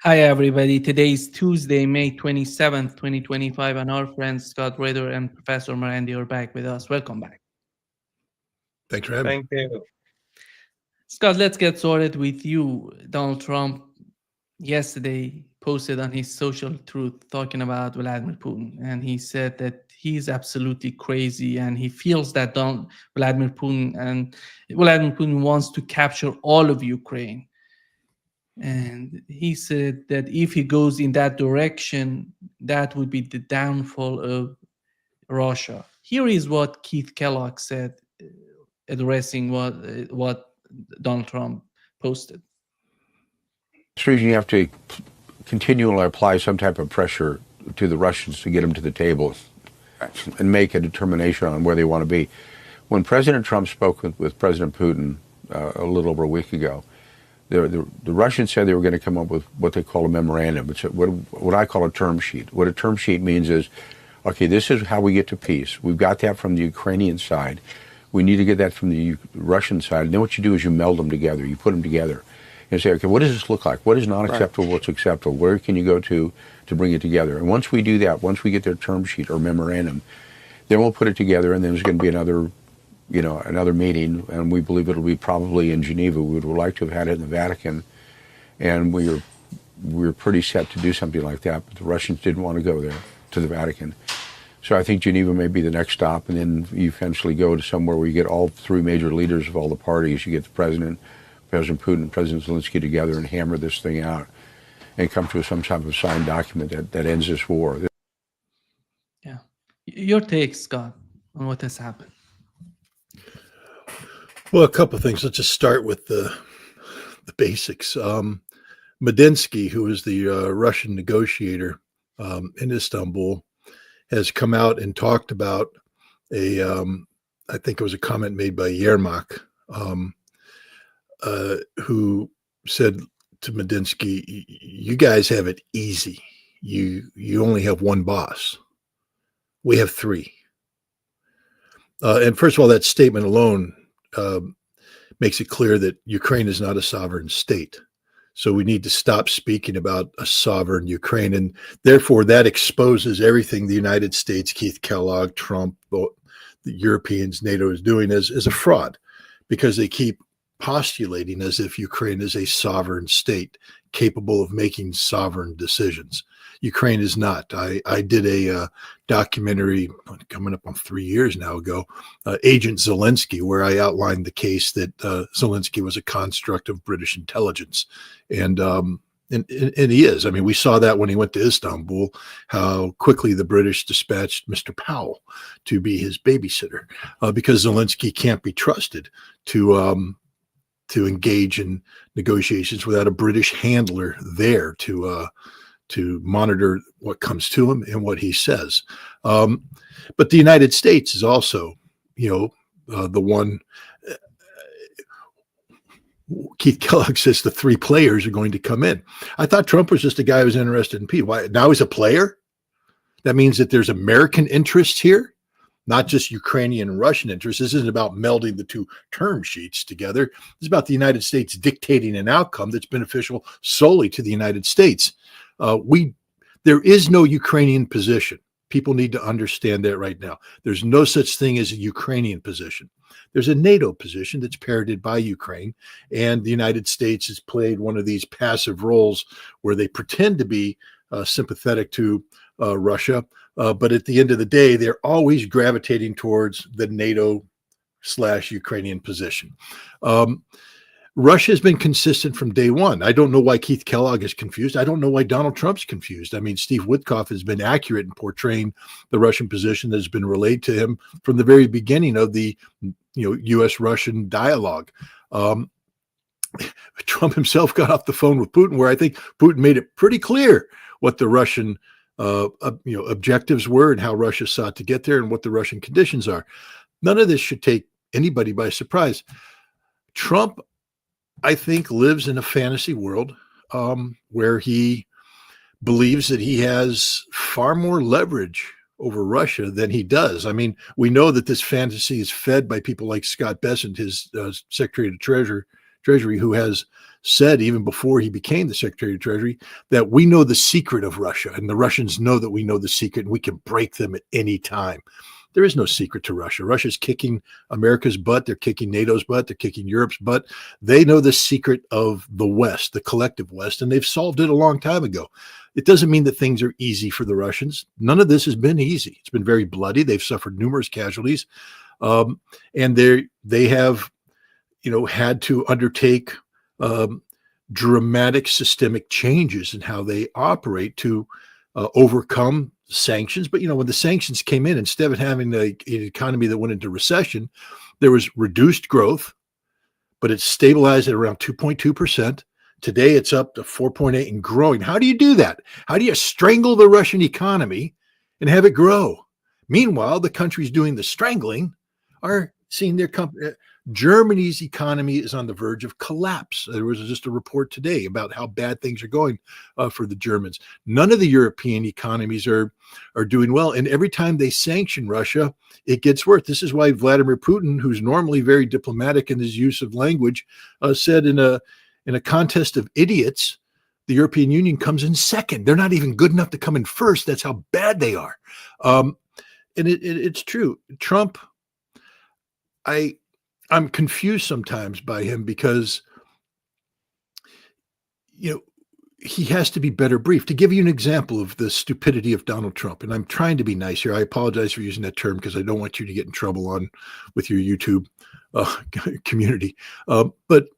Hi, everybody. Today is Tuesday, May 27th, 2025, and our friends Scott Ritter and Professor Marandi are back with us. Welcome back. Thanks for having me. Thank you. Scott, let's get started with you. Donald Trump yesterday posted on his social truth talking about Vladimir Putin, and he said that he's absolutely crazy and he feels that Vladimir Putin wants to capture all of Ukraine. And he said that if he goes in that direction, that would be the downfall of Russia. Here is what Keith Kellogg said, addressing what Donald Trump posted. This reason you have to continually apply some type of pressure to the Russians to get them to the table and make a determination on where they want to be. When President Trump spoke with President Putin a little over a week ago, the Russians said they were going to come up with what they call a memorandum. It's what I call a term sheet. What a term sheet means is, okay, this is how we get to peace. We've got that from the Ukrainian side. We need to get that from the Russian side. And then what you do is you meld them together. You put them together and say, okay, what does this look like? What is not acceptable? What's acceptable? Where can you go to bring it together? And once we do that, once we get their term sheet or memorandum, then we'll put it together, and then there's going to be another meeting, and we believe it'll be probably in Geneva. We would like to have had it in the Vatican, and we were pretty set to do something like that, but the Russians didn't want to go there, to the Vatican. So I think Geneva may be the next stop, and then you eventually go to somewhere where you get all three major leaders of all the parties. You get the President Putin, and President Zelensky together and hammer this thing out and come to some type of signed document that ends this war. Yeah. Your take, Scott, on what has happened. Well, a couple of things. Let's just start with the basics. Medinsky, who is the Russian negotiator in Istanbul, has come out and talked about I think it was a comment made by Yermak, who said to Medinsky, "You guys have it easy. You only have one boss. We have three." And first of all, that statement alone makes it clear that Ukraine is not a sovereign state. So we need to stop speaking about a sovereign Ukraine. And therefore, that exposes everything the United States, Keith Kellogg, Trump, the Europeans, NATO is doing as a fraud, because they keep postulating as if Ukraine is a sovereign state capable of making sovereign decisions. Ukraine is not. I did a documentary coming up on 3 years now ago, Agent Zelensky, where I outlined the case that Zelensky was a construct of British intelligence. And he is. I mean, we saw that when he went to Istanbul, how quickly the British dispatched Mr. Powell to be his babysitter, because Zelensky can't be trusted to engage in negotiations without a British handler there to monitor what comes to him and what he says. But the United States is also, the one. Keith Kellogg says the three players are going to come in. I thought Trump was just a guy who was interested in peace. Why now he's a player? That means that there's American interests here, not just Ukrainian and Russian interests. This isn't about melding the two term sheets together. It's about the United States dictating an outcome that's beneficial solely to the United States. There is no Ukrainian position. People need to understand that right now. There's no such thing as a Ukrainian position. There's a NATO position that's parroted by Ukraine, and the United States has played one of these passive roles where they pretend to be sympathetic to Russia, but at the end of the day, they're always gravitating towards the NATO/Ukrainian position. Russia has been consistent from day one. I don't know why Keith Kellogg is confused. I don't know why Donald Trump's confused. I mean, Steve Witkoff has been accurate in portraying the Russian position that has been relayed to him from the very beginning of the U.S.-Russian dialogue. Trump himself got off the phone with Putin, where I think Putin made it pretty clear what the Russian objectives were and how Russia sought to get there and what the Russian conditions are. None of this should take anybody by surprise. Trump, I think, lives in a fantasy world where he believes that he has far more leverage over Russia than he does. I mean, we know that this fantasy is fed by people like Scott Bessent, his Secretary of Treasury, who has said even before he became the Secretary of Treasury that we know the secret of Russia, and the Russians know that we know the secret, and we can break them at any time. There is no secret to Russia. Russia's kicking America's butt. They're kicking NATO's butt. They're kicking Europe's butt. They know the secret of the West, the collective West, and they've solved it a long time ago. It doesn't mean that things are easy for the Russians. None of this has been easy. It's been very bloody. They've suffered numerous casualties, and they have, had to undertake dramatic systemic changes in how they operate to overcome sanctions. But when the sanctions came in, instead of having an economy that went into recession, there was reduced growth, but it's stabilized at around 2.2%. Today it's up to 4.8 and growing. How do you do that? How do you strangle the Russian economy and have it grow? Meanwhile, the countries doing the strangling are seeing their Germany's economy is on the verge of collapse. There was just a report today about how bad things are going for the Germans. None of the European economies are doing well. And every time they sanction Russia, it gets worse. This is why Vladimir Putin, who's normally very diplomatic in his use of language, said in a contest of idiots, the European Union comes in second. They're not even good enough to come in first. That's how bad they are. And it's true. Trump, I'm confused sometimes by him because, he has to be better briefed. To give you an example of the stupidity of Donald Trump, and I'm trying to be nice here. I apologize for using that term because I don't want you to get in trouble with your YouTube community. But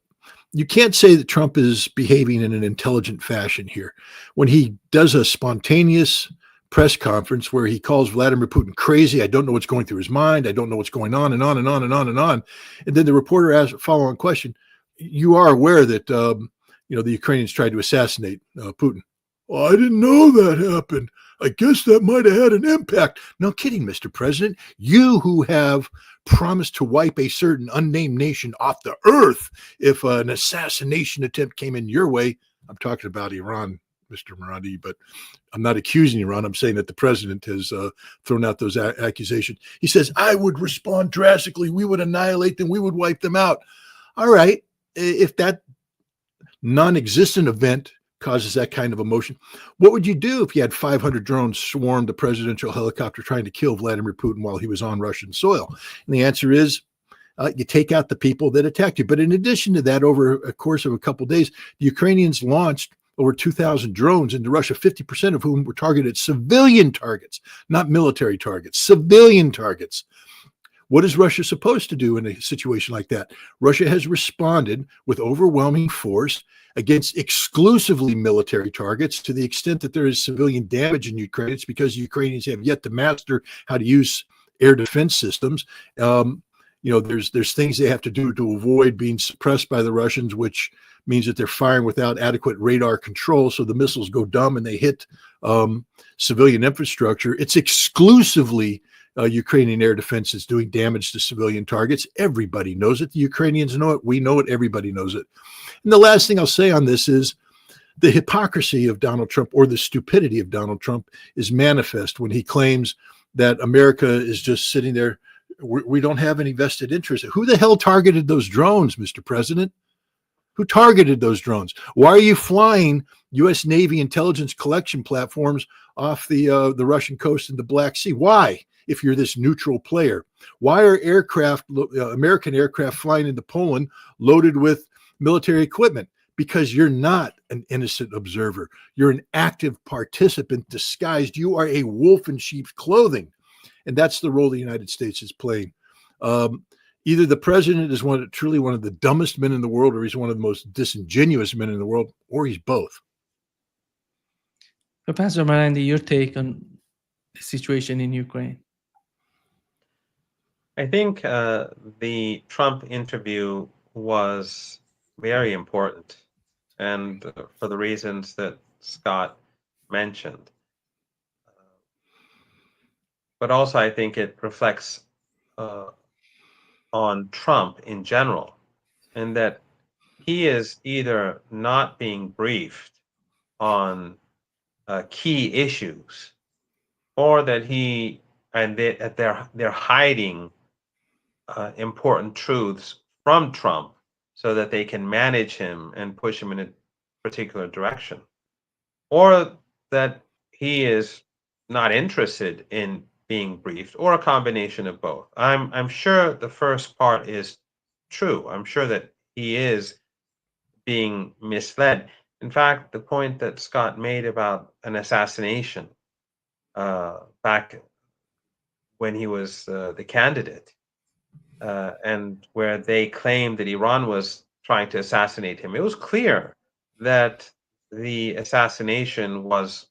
you can't say that Trump is behaving in an intelligent fashion here. When he does a spontaneous press conference where he calls Vladimir Putin crazy, I don't know what's going through his mind, I don't know what's going on, and on and on and on and on. And then the reporter asks a follow-on question. You are aware that the Ukrainians tried to assassinate Putin. Well, I didn't know that happened. I guess that might have had an impact. No kidding, Mr. President. You who have promised to wipe a certain unnamed nation off the earth if an assassination attempt came in your way. I'm talking about Iran, Mr. Marandi, but I'm not accusing Iran. I'm saying that the president has thrown out those accusations. He says, I would respond drastically. We would annihilate them. We would wipe them out. All right. If that non-existent event causes that kind of emotion, what would you do if you had 500 drones swarm the presidential helicopter trying to kill Vladimir Putin while he was on Russian soil? And the answer is you take out the people that attacked you. But in addition to that, over a course of a couple of days, the Ukrainians launched over 2,000 drones into Russia, 50% of whom were targeted civilian targets, not military targets, civilian targets. What is Russia supposed to do in a situation like that? Russia has responded with overwhelming force against exclusively military targets to the extent that there is civilian damage in Ukraine. It's because Ukrainians have yet to master how to use air defense systems. There's things they have to do to avoid being suppressed by the Russians, which means that they're firing without adequate radar control. So the missiles go dumb and they hit civilian infrastructure. It's exclusively Ukrainian air defense is doing damage to civilian targets. Everybody knows it. The Ukrainians know it. We know it. Everybody knows it. And the last thing I'll say on this is the hypocrisy of Donald Trump, or the stupidity of Donald Trump, is manifest when he claims that America is just sitting there. We don't have any vested interest. Who the hell targeted those drones, Mr. President? Who targeted those drones? Why are you flying U.S. Navy intelligence collection platforms off the Russian coast in the Black Sea? Why, if you're this neutral player? Why are American aircraft flying into Poland loaded with military equipment? Because you're not an innocent observer. You're an active participant disguised. You are a wolf in sheep's clothing. And that's the role the United States is playing. Either the president is truly one of the dumbest men in the world, or he's one of the most disingenuous men in the world, or he's both. Professor Marandi, your take on the situation in Ukraine? I think the Trump interview was very important, and for the reasons that Scott mentioned. But also, I think it reflects on Trump in general, and that he is either not being briefed on key issues, or that they're hiding important truths from Trump so that they can manage him and push him in a particular direction, or that he is not interested in being briefed, or a combination of both. I'm sure the first part is true. I'm sure that he is being misled. In fact, the point that Scott made about an assassination back when he was the candidate, and where they claimed that Iran was trying to assassinate him, it was clear that the assassination was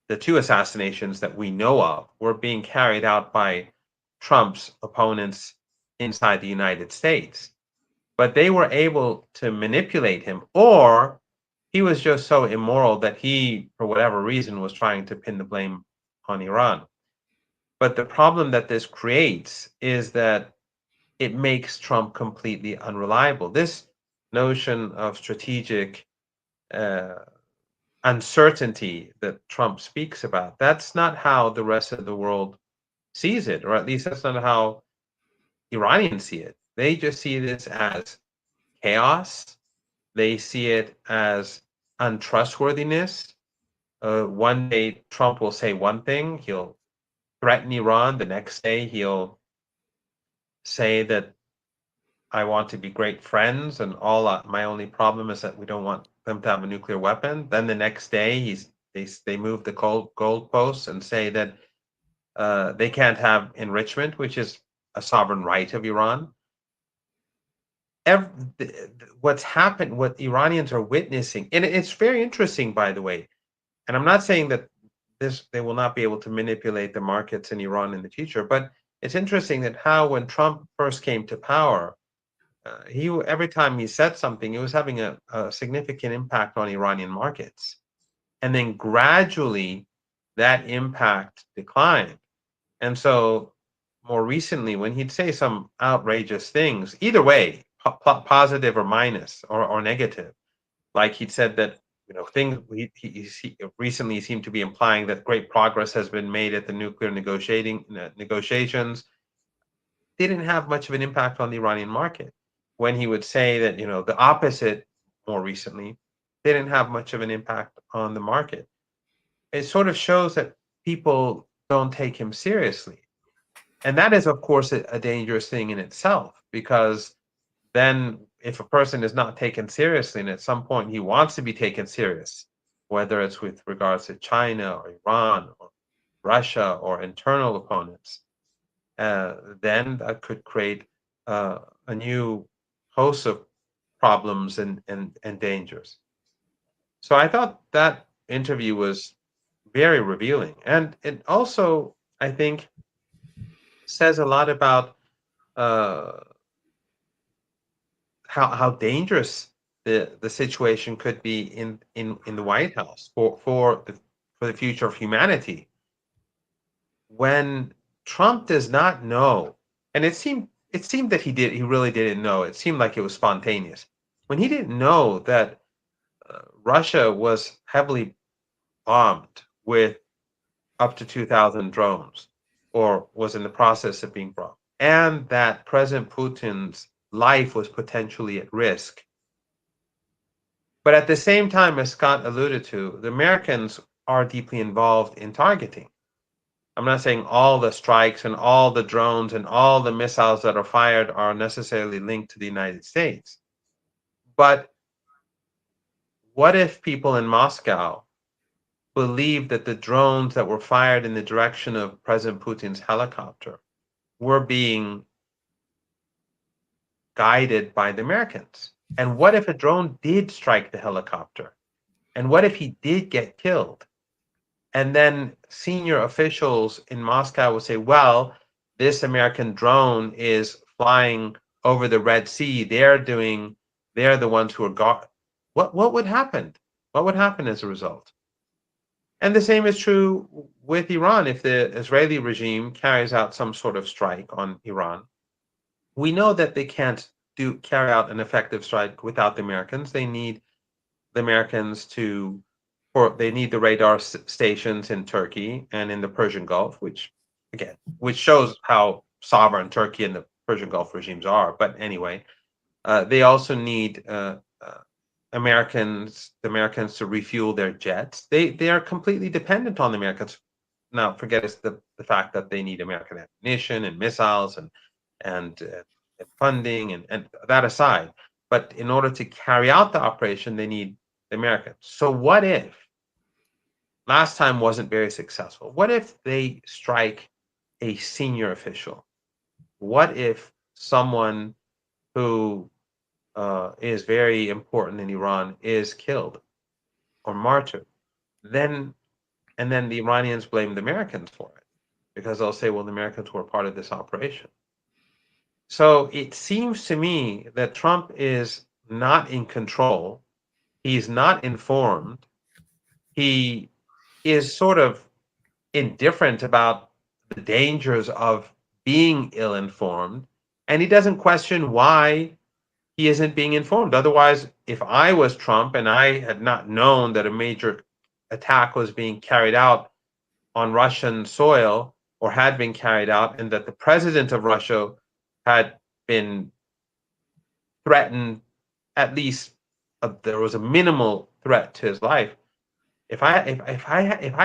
the two assassinations that we know of were being carried out by Trump's opponents inside the United States. But they were able to manipulate him, or he was just so immoral that he, for whatever reason, was trying to pin the blame on Iran. But the problem that this creates is that it makes Trump completely unreliable. This notion of strategic uncertainty that Trump speaks about, that's not how the rest of the world sees it, or at least that's not how Iranians see it. They just see this as chaos. They see it as untrustworthiness. One day Trump will say one thing, he'll threaten Iran. The next day he'll say that I want to be great friends, and my only problem is that we don't want them to have a nuclear weapon. Then the next day they move the goalposts and say that they can't have enrichment, which is a sovereign right of Iran. What's happened, what Iranians are witnessing, and it's very interesting, by the way. And I'm not saying that they will not be able to manipulate the markets in Iran in the future, but it's interesting that how when Trump first came to power, every time he said something, it was having a significant impact on Iranian markets. And then gradually that impact declined. And so more recently, when he'd say some outrageous things, either way, positive or minus or negative, like he'd said that, things he recently seemed to be implying that great progress has been made at the nuclear negotiations, didn't have much of an impact on the Iranian market. When he would say that, the opposite more recently, didn't have much of an impact on the market. It sort of shows that people don't take him seriously. And that is, of course, a dangerous thing in itself, because then if a person is not taken seriously and at some point he wants to be taken serious, whether it's with regards to China or Iran or Russia or internal opponents, then that could create a new host of problems and dangers. So I thought that interview was very revealing. And it also, I think, says a lot about how dangerous the situation could be in the White House for the future of humanity. When Trump does not know, and it seemed that he really didn't know. It seemed like it was spontaneous. When he didn't know that Russia was heavily bombed with up to 2,000 drones, or was in the process of being bombed, and that President Putin's life was potentially at risk. But at the same time, as Scott alluded to, the Americans are deeply involved in targeting. I'm not saying all the strikes and all the drones and all the missiles that are fired are necessarily linked to the United States. But what if people in Moscow believed that the drones that were fired in the direction of President Putin's helicopter were being guided by the Americans? And what if a drone did strike the helicopter? And what if he did get killed? And then senior officials in Moscow would say, well, this American drone is flying over the Red Sea. They're the ones who are what would happen? What would happen as a result? And the same is true with Iran. If the Israeli regime carries out some sort of strike on Iran, we know that they can't carry out an effective strike without the Americans. They need the Americans they need the radar stations in Turkey and in the Persian Gulf, which shows how sovereign Turkey and the Persian Gulf regimes are. But anyway, They also need the Americans to refuel their jets. They are completely dependent on the Americans. Now, forget the fact that they need American ammunition and missiles and funding and that aside. But in order to carry out the operation, they need the Americans. So what if last time wasn't very successful? What if they strike a senior official? What if someone who is very important in Iran is killed or martyred? Then the Iranians blame the Americans for it because they'll say, well, the Americans were part of this operation. So it seems to me that Trump is not in control. He's not informed. He is sort of indifferent about the dangers of being ill-informed, and he doesn't question why he isn't being informed. Otherwise, if I was Trump and I had not known that a major attack was being carried out on Russian soil or had been carried out, and that the president of Russia had been threatened, at least there was a minimal threat to his life. If I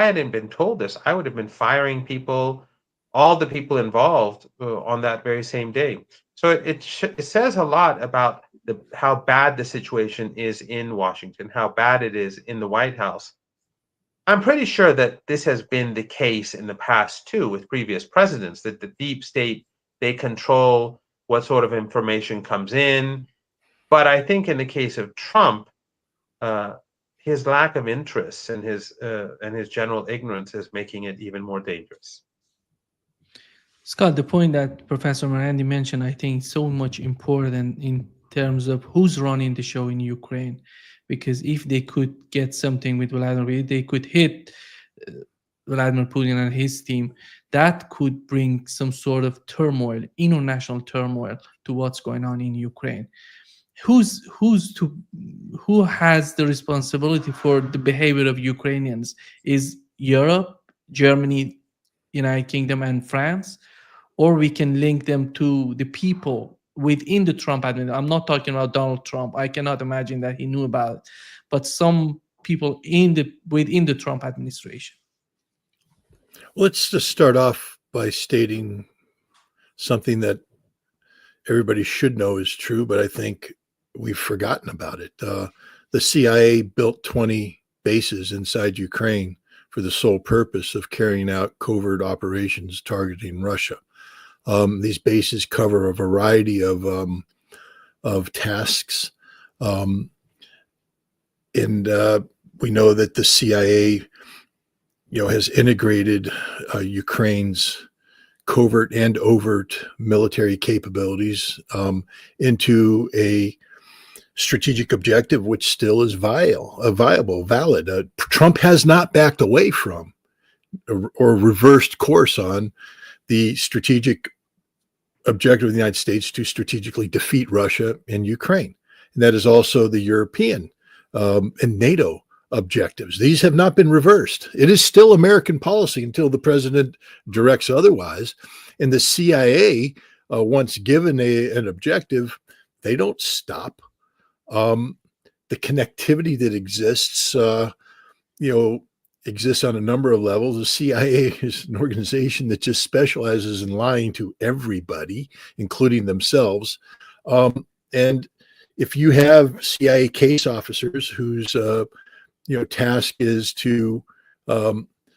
hadn't been told this, I would have been firing people, all the people involved on that very same day. So it says a lot about how bad the situation is in Washington, how bad it is in the White House. I'm pretty sure that this has been the case in the past too with previous presidents, that the deep state, they control what sort of information comes in. But I think in the case of Trump, his lack of interest and his general ignorance is making it even more dangerous. Scott, the point that Professor Marandi mentioned, I think, is so much important in terms of who's running the show in Ukraine. Because if they could get something with Vladimir, they could hit Vladimir Putin and his team. That could bring some sort of turmoil, international turmoil, to what's going on in Ukraine. Who has the responsibility for the behavior of Ukrainians? Is Europe, Germany, United Kingdom, and France? Or we can link them to the people within the Trump administration. I'm not talking about Donald Trump. I cannot imagine that he knew about it, but some people within the Trump administration. Let's just start off by stating something that everybody should know is true, but I think we've forgotten about it. The CIA built 20 bases inside Ukraine for the sole purpose of carrying out covert operations targeting Russia. These bases cover a variety of tasks, and we know that the CIA, has integrated Ukraine's covert and overt military capabilities into a strategic objective, which still is valid. Trump has not backed away from or reversed course on the strategic objective of the United States to strategically defeat Russia and Ukraine. And that is also the European and NATO objectives. These have not been reversed. It is still American policy until the president directs otherwise. And the CIA, once given an objective, they don't stop. The connectivity that exists, exists on a number of levels. The CIA is an organization that just specializes in lying to everybody, including themselves. And if you have CIA case officers whose task is to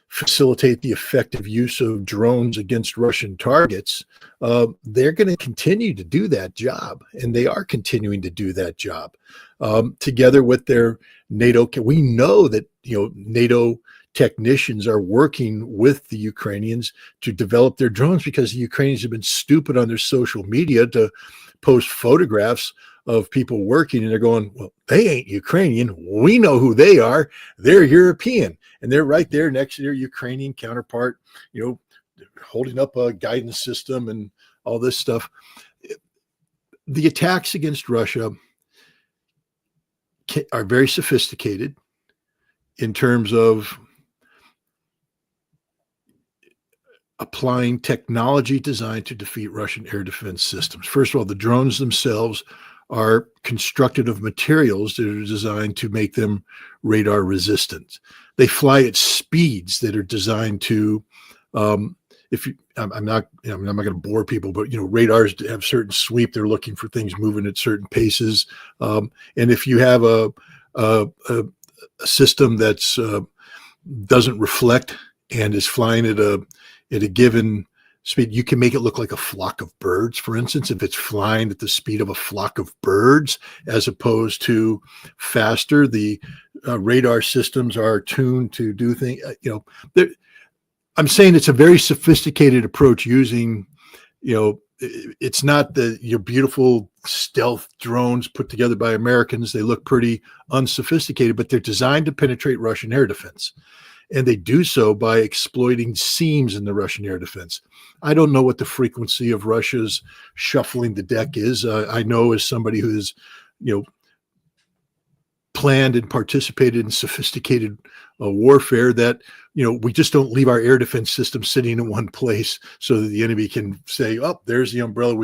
facilitate the effective use of drones against Russian targets, they're going to continue to do that job, and they are continuing to do that job together with their NATO. We know that NATO technicians are working with the Ukrainians to develop their drones because the Ukrainians have been stupid on their social media to post photographs of people working, and they're going, well, they ain't Ukrainian. We know who they are. They're European, and they're right there next to their Ukrainian counterpart, holding up a guidance system and all this stuff. The attacks against Russia are very sophisticated in terms of applying technology designed to defeat Russian air defense systems. First of all, the drones themselves are constructed of materials that are designed to make them radar resistant. They fly at speeds that are designed to, I'm not going to bore people, but radars have certain sweep. They're looking for things moving at certain paces. And if you have a system that's doesn't reflect and is flying at a given speed, you can make it look like a flock of birds. For instance, if it's flying at the speed of a flock of birds as opposed to faster, the radar systems are tuned to do things. I'm saying it's a very sophisticated approach using, it's not your beautiful stealth drones put together by Americans. They look pretty unsophisticated, but they're designed to penetrate Russian air defense. And they do so by exploiting seams in the Russian air defense. I don't know what the frequency of Russia's shuffling the deck is. I know as somebody who's, planned and participated in sophisticated warfare that, we just don't leave our air defense system sitting in one place so that the enemy can say, oh, there's the umbrella.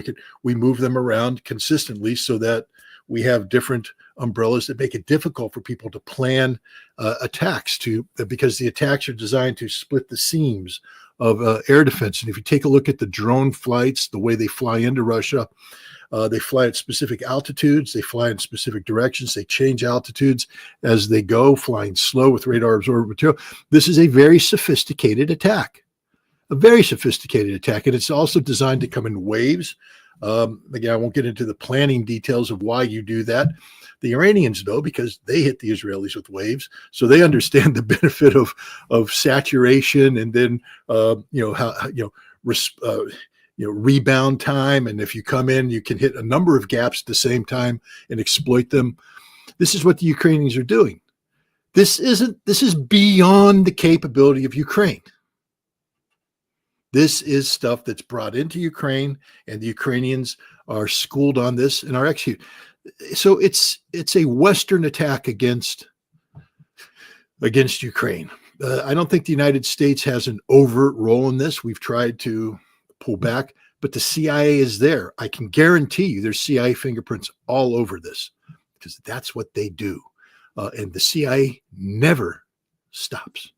We move them around consistently so that we have different umbrellas that make it difficult for people to plan attacks because the attacks are designed to split the seams of air defense. And if you take a look at the drone flights, the way they fly into Russia, they fly at specific altitudes. They fly in specific directions. They change altitudes as they go, flying slow with radar absorbent material. This is a very sophisticated attack, and it's also designed to come in waves. Again, I won't get into the planning details of why you do that. The Iranians know because they hit the Israelis with waves, so they understand the benefit of saturation and then rebound time. And if you come in, you can hit a number of gaps at the same time and exploit them. This is what the Ukrainians are doing. This is beyond the capability of Ukraine. This is stuff that's brought into Ukraine, and the Ukrainians are schooled on this and are executed. So it's a Western attack against Ukraine. I don't think the United States has an overt role in this. We've tried to pull back, but the CIA is there. I can guarantee you there's CIA fingerprints all over this because that's what they do. And the CIA never stops.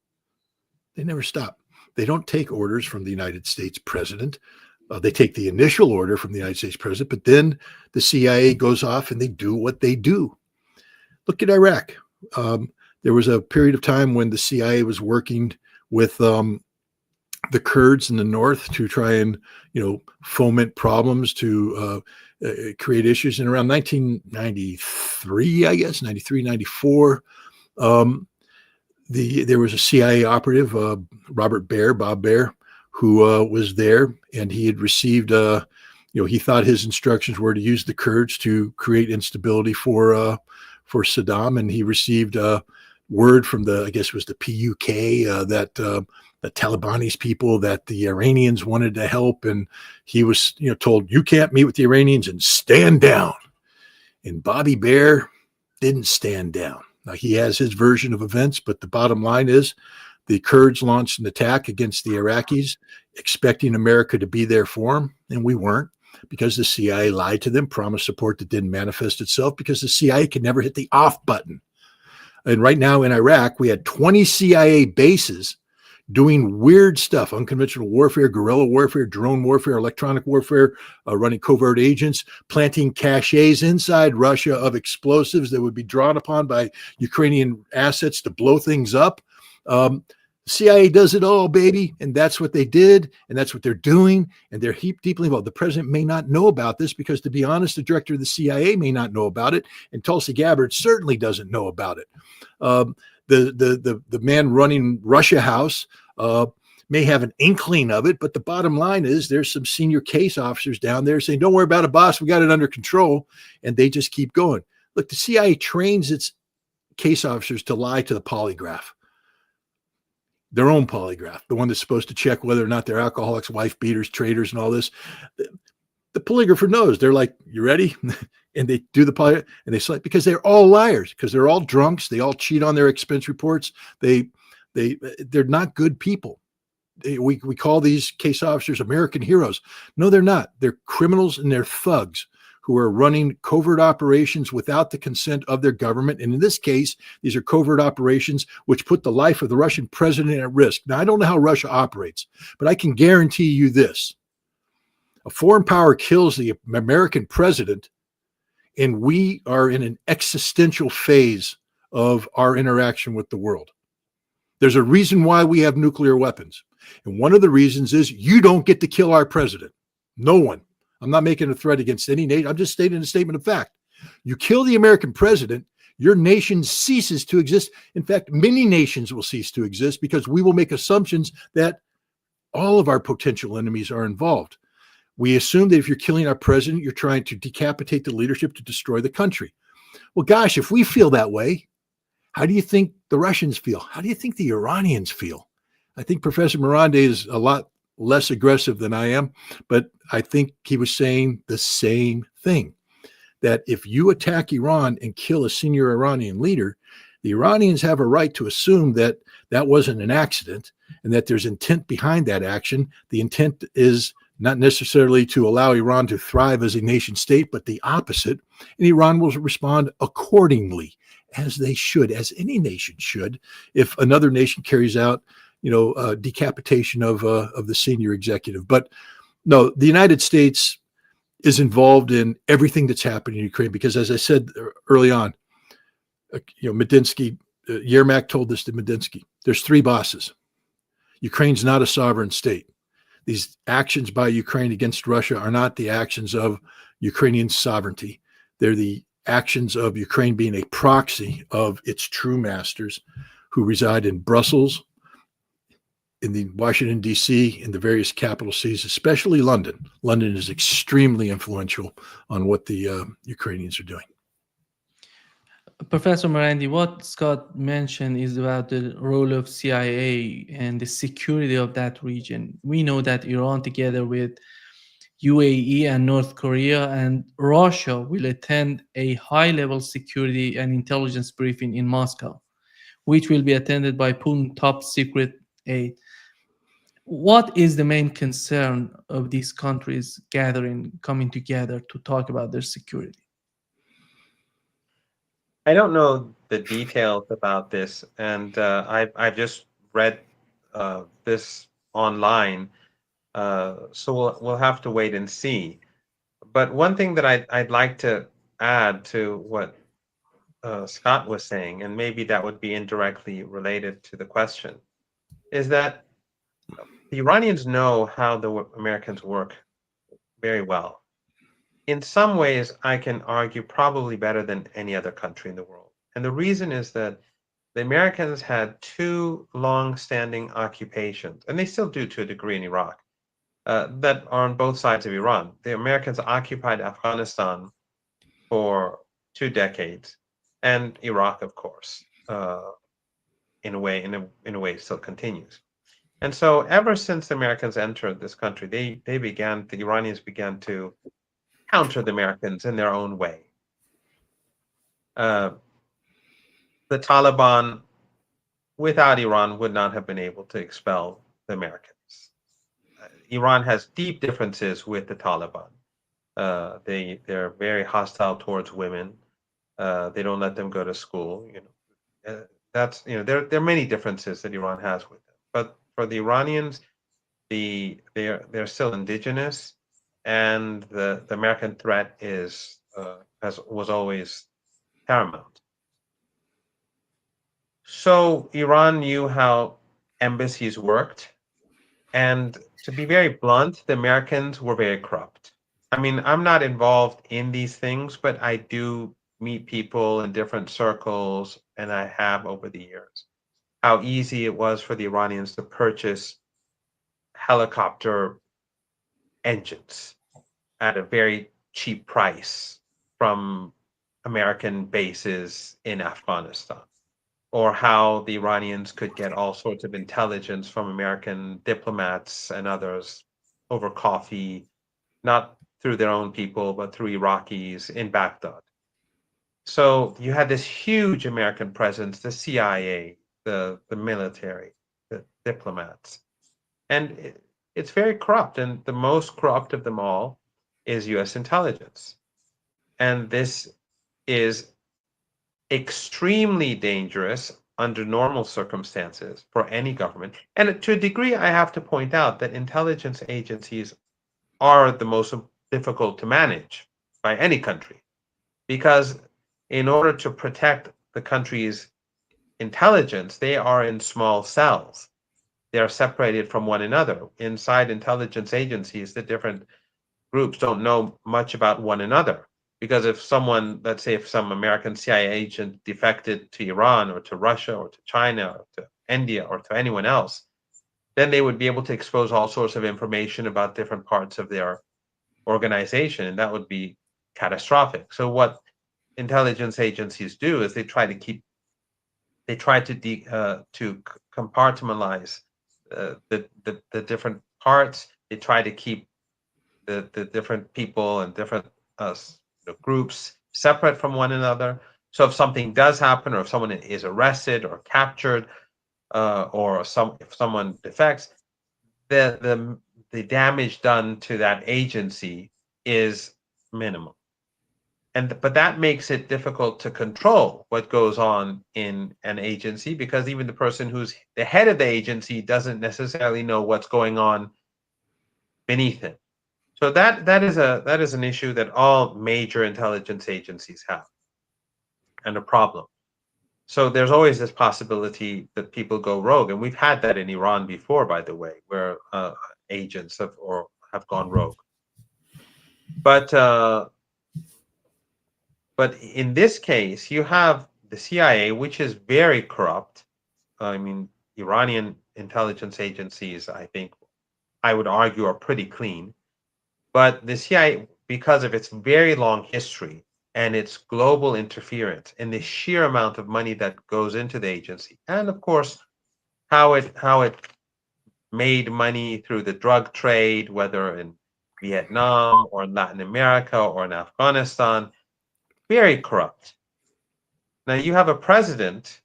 They never stop. They don't take orders from the United States president. They take the initial order from the United States president, but then the CIA goes off and they do what they do. Look at Iraq. There was a period of time when the CIA was working with the Kurds in the north to try and, foment problems, to create issues. And around 1993, I guess, 93, 94, there was a CIA operative, Bob Baer, who was there, and he had received, he thought his instructions were to use the Kurds to create instability for Saddam, and he received word from I guess it was the PUK, that the Talibanese people, that the Iranians wanted to help, and he was, told, you can't meet with the Iranians and stand down. And Bobby Bear didn't stand down. Now, he has his version of events, but the bottom line is the Kurds launched an attack against the Iraqis, expecting America to be there for them, and we weren't, because the CIA lied to them, promised support that didn't manifest itself, because the CIA can never hit the off button. And right now in Iraq, we had 20 CIA bases doing weird stuff: unconventional warfare, guerrilla warfare, drone warfare, electronic warfare, running covert agents, planting caches inside Russia of explosives that would be drawn upon by Ukrainian assets to blow things up. CIA does it all, baby. And that's what they did. And that's what they're doing. And they're deeply involved. The president may not know about this because, to be honest, the director of the CIA may not know about it. And Tulsi Gabbard certainly doesn't know about it. The man running Russia House may have an inkling of it. But the bottom line is there's some senior case officers down there saying, don't worry about it, boss. We got it under control. And they just keep going. Look, the CIA trains its case officers to lie to the polygraph. Their own polygraph, the one that's supposed to check whether or not they're alcoholics, wife beaters, traitors, and all this. The polygrapher knows. They're like, you ready? And they do the polygraph, and they select, because they're all liars, because they're all drunks. They all cheat on their expense reports. They're not good people. We call these case officers American heroes. No, they're not. They're criminals and they're thugs who are running covert operations without the consent of their government. And in this case, these are covert operations which put the life of the Russian president at risk. Now, I don't know how Russia operates, but I can guarantee you this. A foreign power kills the American president, and we are in an existential phase of our interaction with the world. There's a reason why we have nuclear weapons. And one of the reasons is you don't get to kill our president. No one. I'm not making a threat against any nation. I'm just stating a statement of fact. You kill the American president, your nation ceases to exist. In fact, many nations will cease to exist because we will make assumptions that all of our potential enemies are involved. We assume that if you're killing our president, you're trying to decapitate the leadership to destroy the country. Well, gosh, if we feel that way, how do you think the Russians feel? How do you think the Iranians feel? I think Professor Marandi is a lot less aggressive than I am, but I think he was saying the same thing, that if you attack Iran and kill a senior Iranian leader, the Iranians have a right to assume that that wasn't an accident and that there's intent behind that action. The intent is not necessarily to allow Iran to thrive as a nation state, but the opposite. And Iran will respond accordingly, as they should, as any nation should, if another nation carries out, decapitation of the senior executive. But no, the United States is involved in everything that's happening in Ukraine because, as I said early on, Medinsky, Yermak told this to Medinsky. There's three bosses. Ukraine's not a sovereign state. These actions by Ukraine against Russia are not the actions of Ukrainian sovereignty. They're the actions of Ukraine being a proxy of its true masters who reside in Brussels, in the Washington, D.C., in the various capital cities, especially London. London is extremely influential on what the Ukrainians are doing. Professor Marandi, what Scott mentioned is about the role of CIA and the security of that region. We know that Iran, together with UAE and North Korea and Russia, will attend a high-level security and intelligence briefing in Moscow, which will be attended by Putin's top secret aide. What is the main concern of these countries coming together to talk about their security? I don't know the details about this, and I've just read this online, so we'll have to wait and see. But one thing that I'd like to add to what Scott was saying, and maybe that would be indirectly related to the question, is that the Iranians know how the Americans work very well. In some ways, I can argue probably better than any other country in the world. And the reason is that the Americans had two long-standing occupations, and they still do to a degree in Iraq, that are on both sides of Iran. The Americans occupied Afghanistan for 2 decades, and Iraq, of course, in a way, still continues. And so, ever since the Americans entered this country, the Iranians began to counter the Americans in their own way. The Taliban, without Iran, would not have been able to expel the Americans. Iran has deep differences with the Taliban. They're very hostile towards women. They don't let them go to school. There are many differences that Iran has with them. But for the Iranians, they're still indigenous. And the American threat was always paramount. So Iran knew how embassies worked, and to be very blunt, the Americans were very corrupt. I mean, I'm not involved in these things, but I do meet people in different circles, and I have over the years, how easy it was for the Iranians to purchase helicopter engines at a very cheap price from American bases in Afghanistan, or how the Iranians could get all sorts of intelligence from American diplomats and others over coffee, not through their own people, but through Iraqis in Baghdad. So you had this huge American presence, the CIA, the military, the diplomats. And it's very corrupt. And the most corrupt of them all is US intelligence. And this is extremely dangerous under normal circumstances for any government. And to a degree, I have to point out that intelligence agencies are the most difficult to manage by any country, because in order to protect the country's intelligence, they are in small cells. They are separated from one another. Inside intelligence agencies, the different groups don't know much about one another. Because if someone, let's say, if some American CIA agent defected to Iran or to Russia or to China or to India or to anyone else, then they would be able to expose all sorts of information about different parts of their organization, and that would be catastrophic. So what intelligence agencies do is they try to compartmentalize the different parts. They try to keep the different people and different groups separate from one another. So if something does happen, or if someone is arrested or captured, or if someone defects, the damage done to that agency is minimal. But that makes it difficult to control what goes on in an agency, because even the person who's the head of the agency doesn't necessarily know what's going on beneath him. So that is an issue that all major intelligence agencies have, and a problem. So there's always this possibility that people go rogue, and we've had that in Iran before, by the way, where agents have gone rogue. But in this case, you have the CIA, which is very corrupt. I mean, Iranian intelligence agencies, I think, I would argue, are pretty clean. But the CIA, because of its very long history and its global interference and the sheer amount of money that goes into the agency, and of course, how it made money through the drug trade, whether in Vietnam or in Latin America or in Afghanistan, very corrupt. Now you have a president,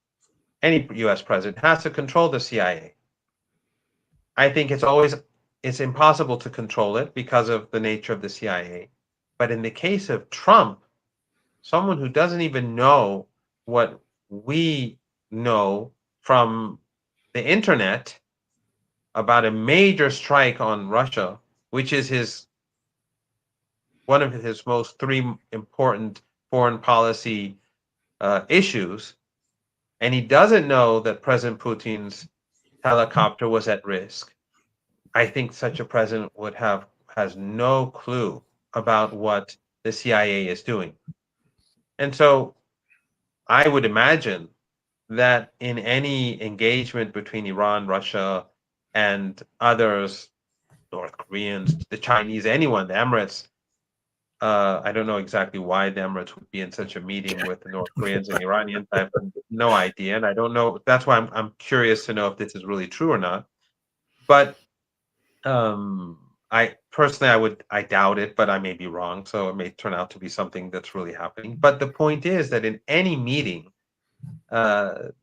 any US president has to control the CIA. I think it's impossible to control it because of the nature of the CIA. But in the case of Trump, someone who doesn't even know what we know from the internet about a major strike on Russia, which is one of his most three important foreign policy issues, and he doesn't know that President Putin's helicopter was at risk. I think such a president has no clue about what the CIA is doing. And so I would imagine that in any engagement between Iran, Russia, and others, North Koreans, the Chinese, anyone, the Emirates, I don't know exactly why the Emirates would be in such a meeting with the North Koreans and Iranians. I have no idea, and I don't know. That's why I'm curious to know if this is really true or not. But I personally, I doubt it, but I may be wrong. So it may turn out to be something that's really happening. But the point is that in any meeting, I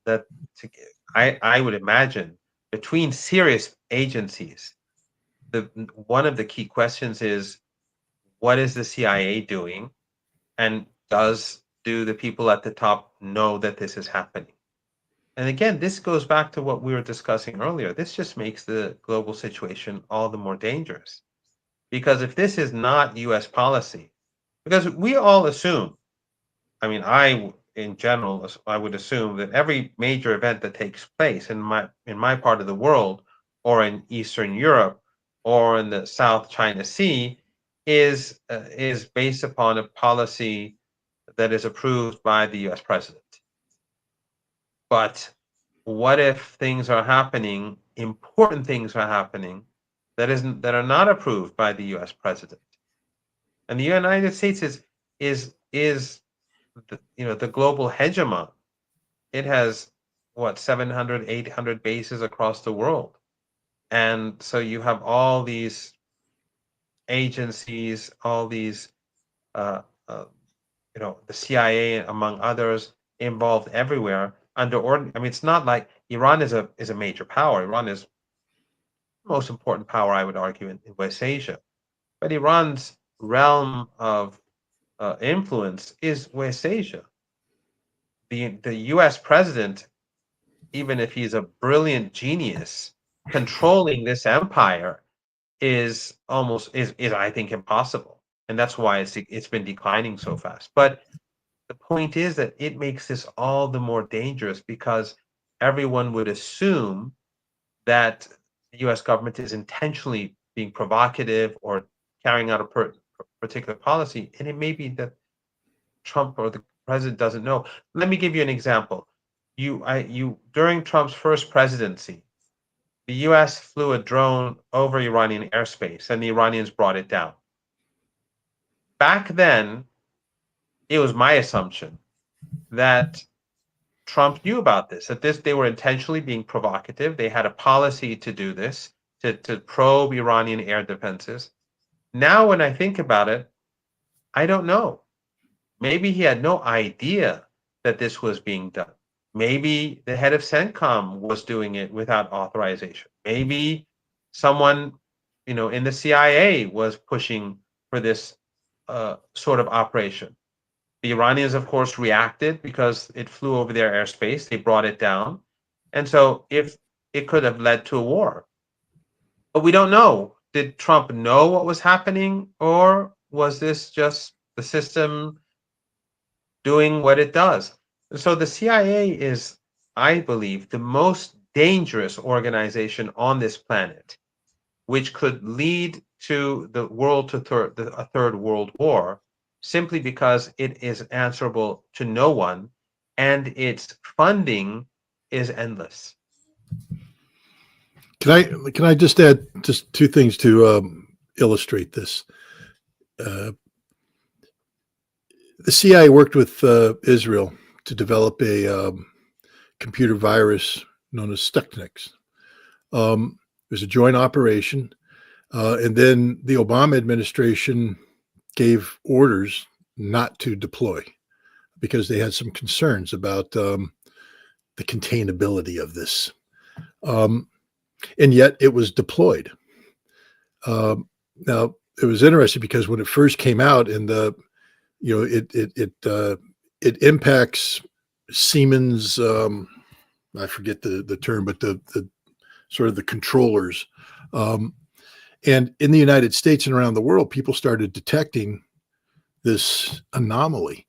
would imagine between serious agencies, one of the key questions is, what is the CIA doing, and do the people at the top know that this is happening? And again, this goes back to what we were discussing earlier. This just makes the global situation all the more dangerous. Because if this is not US policy, because we all assume, I mean, in general, I would assume that every major event that takes place in my part of the world, or in Eastern Europe, or in the South China Sea, is based upon a policy that is approved by the US president. But what if things are happening, important things are happening, that are not approved by the US president? And the United States is the global hegemon. It has 700, 800 bases across the world. And so you have all these agencies, all these the CIA, among others, involved everywhere under I mean, it's not like Iran is a major power. Iran is the most important power, I would argue, in West Asia. But Iran's realm of influence is West Asia. The U.S. president, even if he's a brilliant genius, controlling this empire is I think impossible, and that's why it's been declining so fast. But the point is that it makes this all the more dangerous because everyone would assume that the U.S. government is intentionally being provocative or carrying out a particular policy, and it may be that Trump or the president doesn't know. Let me give you an example. During Trump's first presidency, the U.S. flew a drone over Iranian airspace, and the Iranians brought it down. Back then, it was my assumption that Trump knew about this, that they were intentionally being provocative. They had a policy to do this, to probe Iranian air defenses. Now, when I think about it, I don't know. Maybe he had no idea that this was being done. Maybe the head of CENTCOM was doing it without authorization. Maybe someone, in the CIA was pushing for this sort of operation. The Iranians, of course, reacted because it flew over their airspace. They brought it down. And so if it could have led to a war. But we don't know. Did Trump know what was happening, or was this just the system doing what it does? So the CIA is, I believe, the most dangerous organization on this planet, which could lead to the world to a third world war, simply because it is answerable to no one, and its funding is endless. Can I just add just two things to illustrate this? The CIA worked with Israel to develop a computer virus known as Stuxnet. It was a joint operation, and then the Obama administration gave orders not to deploy because they had some concerns about the containability of this. And yet it was deployed. Now it was interesting because when it first came out, and it impacts Siemens. I forget the term, but the sort of the controllers. And in the United States and around the world, people started detecting this anomaly.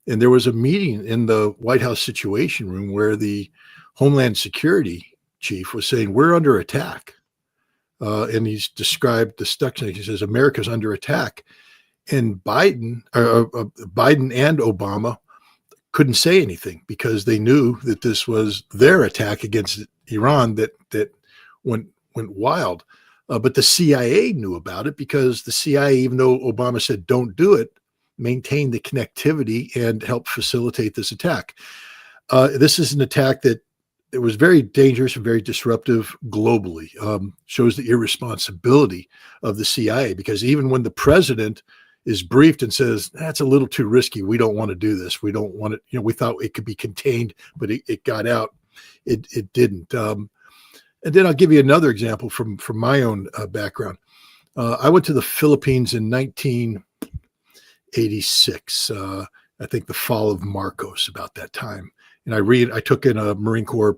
And there was a meeting in the White House Situation Room where the Homeland Security chief was saying, we're under attack. And he's described the Stuxnet. He says, America's under attack. And Biden and Obama couldn't say anything because they knew that this was their attack against Iran that went wild. But the CIA knew about it because the CIA, even though Obama said don't do it, maintained the connectivity and helped facilitate this attack. This is an attack that it was very dangerous and very disruptive globally. Shows the irresponsibility of the CIA, because even when the president is briefed and says, that's a little too risky, we don't want to do this, we don't want it, we thought it could be contained, but it got out. It didn't. And then I'll give you another example from my own background. I went to the Philippines in 1986. I think the fall of Marcos, about that time. And I took in a Marine Corps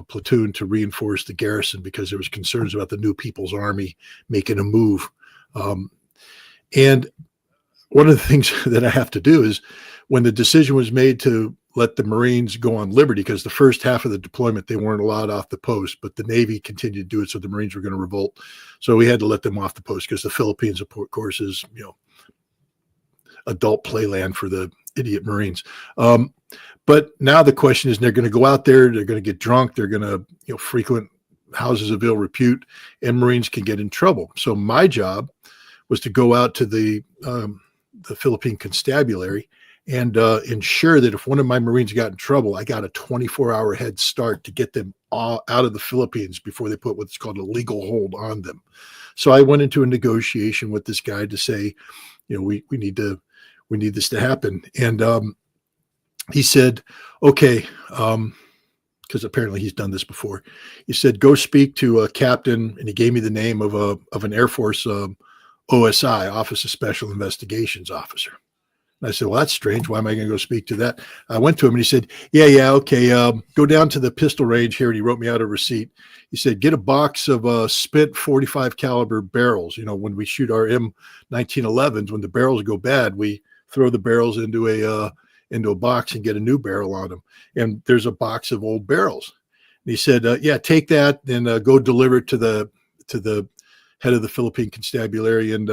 platoon to reinforce the garrison because there was concerns about the new People's Army making a move. And one of the things that I have to do is, when the decision was made to let the Marines go on liberty, because the first half of the deployment, they weren't allowed off the post, but the Navy continued to do it. So the Marines were going to revolt. So we had to let them off the post because the Philippines, of course, is, adult playland for the idiot Marines. But now the question is, they're going to go out there, they're going to get drunk, they're going to, frequent houses of ill repute, and Marines can get in trouble. So my job was to go out to the Philippine constabulary and ensure that if one of my Marines got in trouble, I got a 24-hour head start to get them all out of the Philippines before they put what's called a legal hold on them. So I went into a negotiation with this guy to say, we need this to happen. And he said, okay, because apparently he's done this before. He said, go speak to a captain, and he gave me the name of an Air Force OSI, Office of Special Investigations officer. And I said, well, that's strange. Why am I going to go speak to that? I went to him and he said, yeah, okay. Go down to the pistol range here. And he wrote me out a receipt. He said, get a box of spent 45 caliber barrels. You know, when we shoot our M1911s, when the barrels go bad, we throw the barrels into a box and get a new barrel on them. And there's a box of old barrels. And he said, yeah, take that and go deliver it to the head of the Philippine Constabulary, and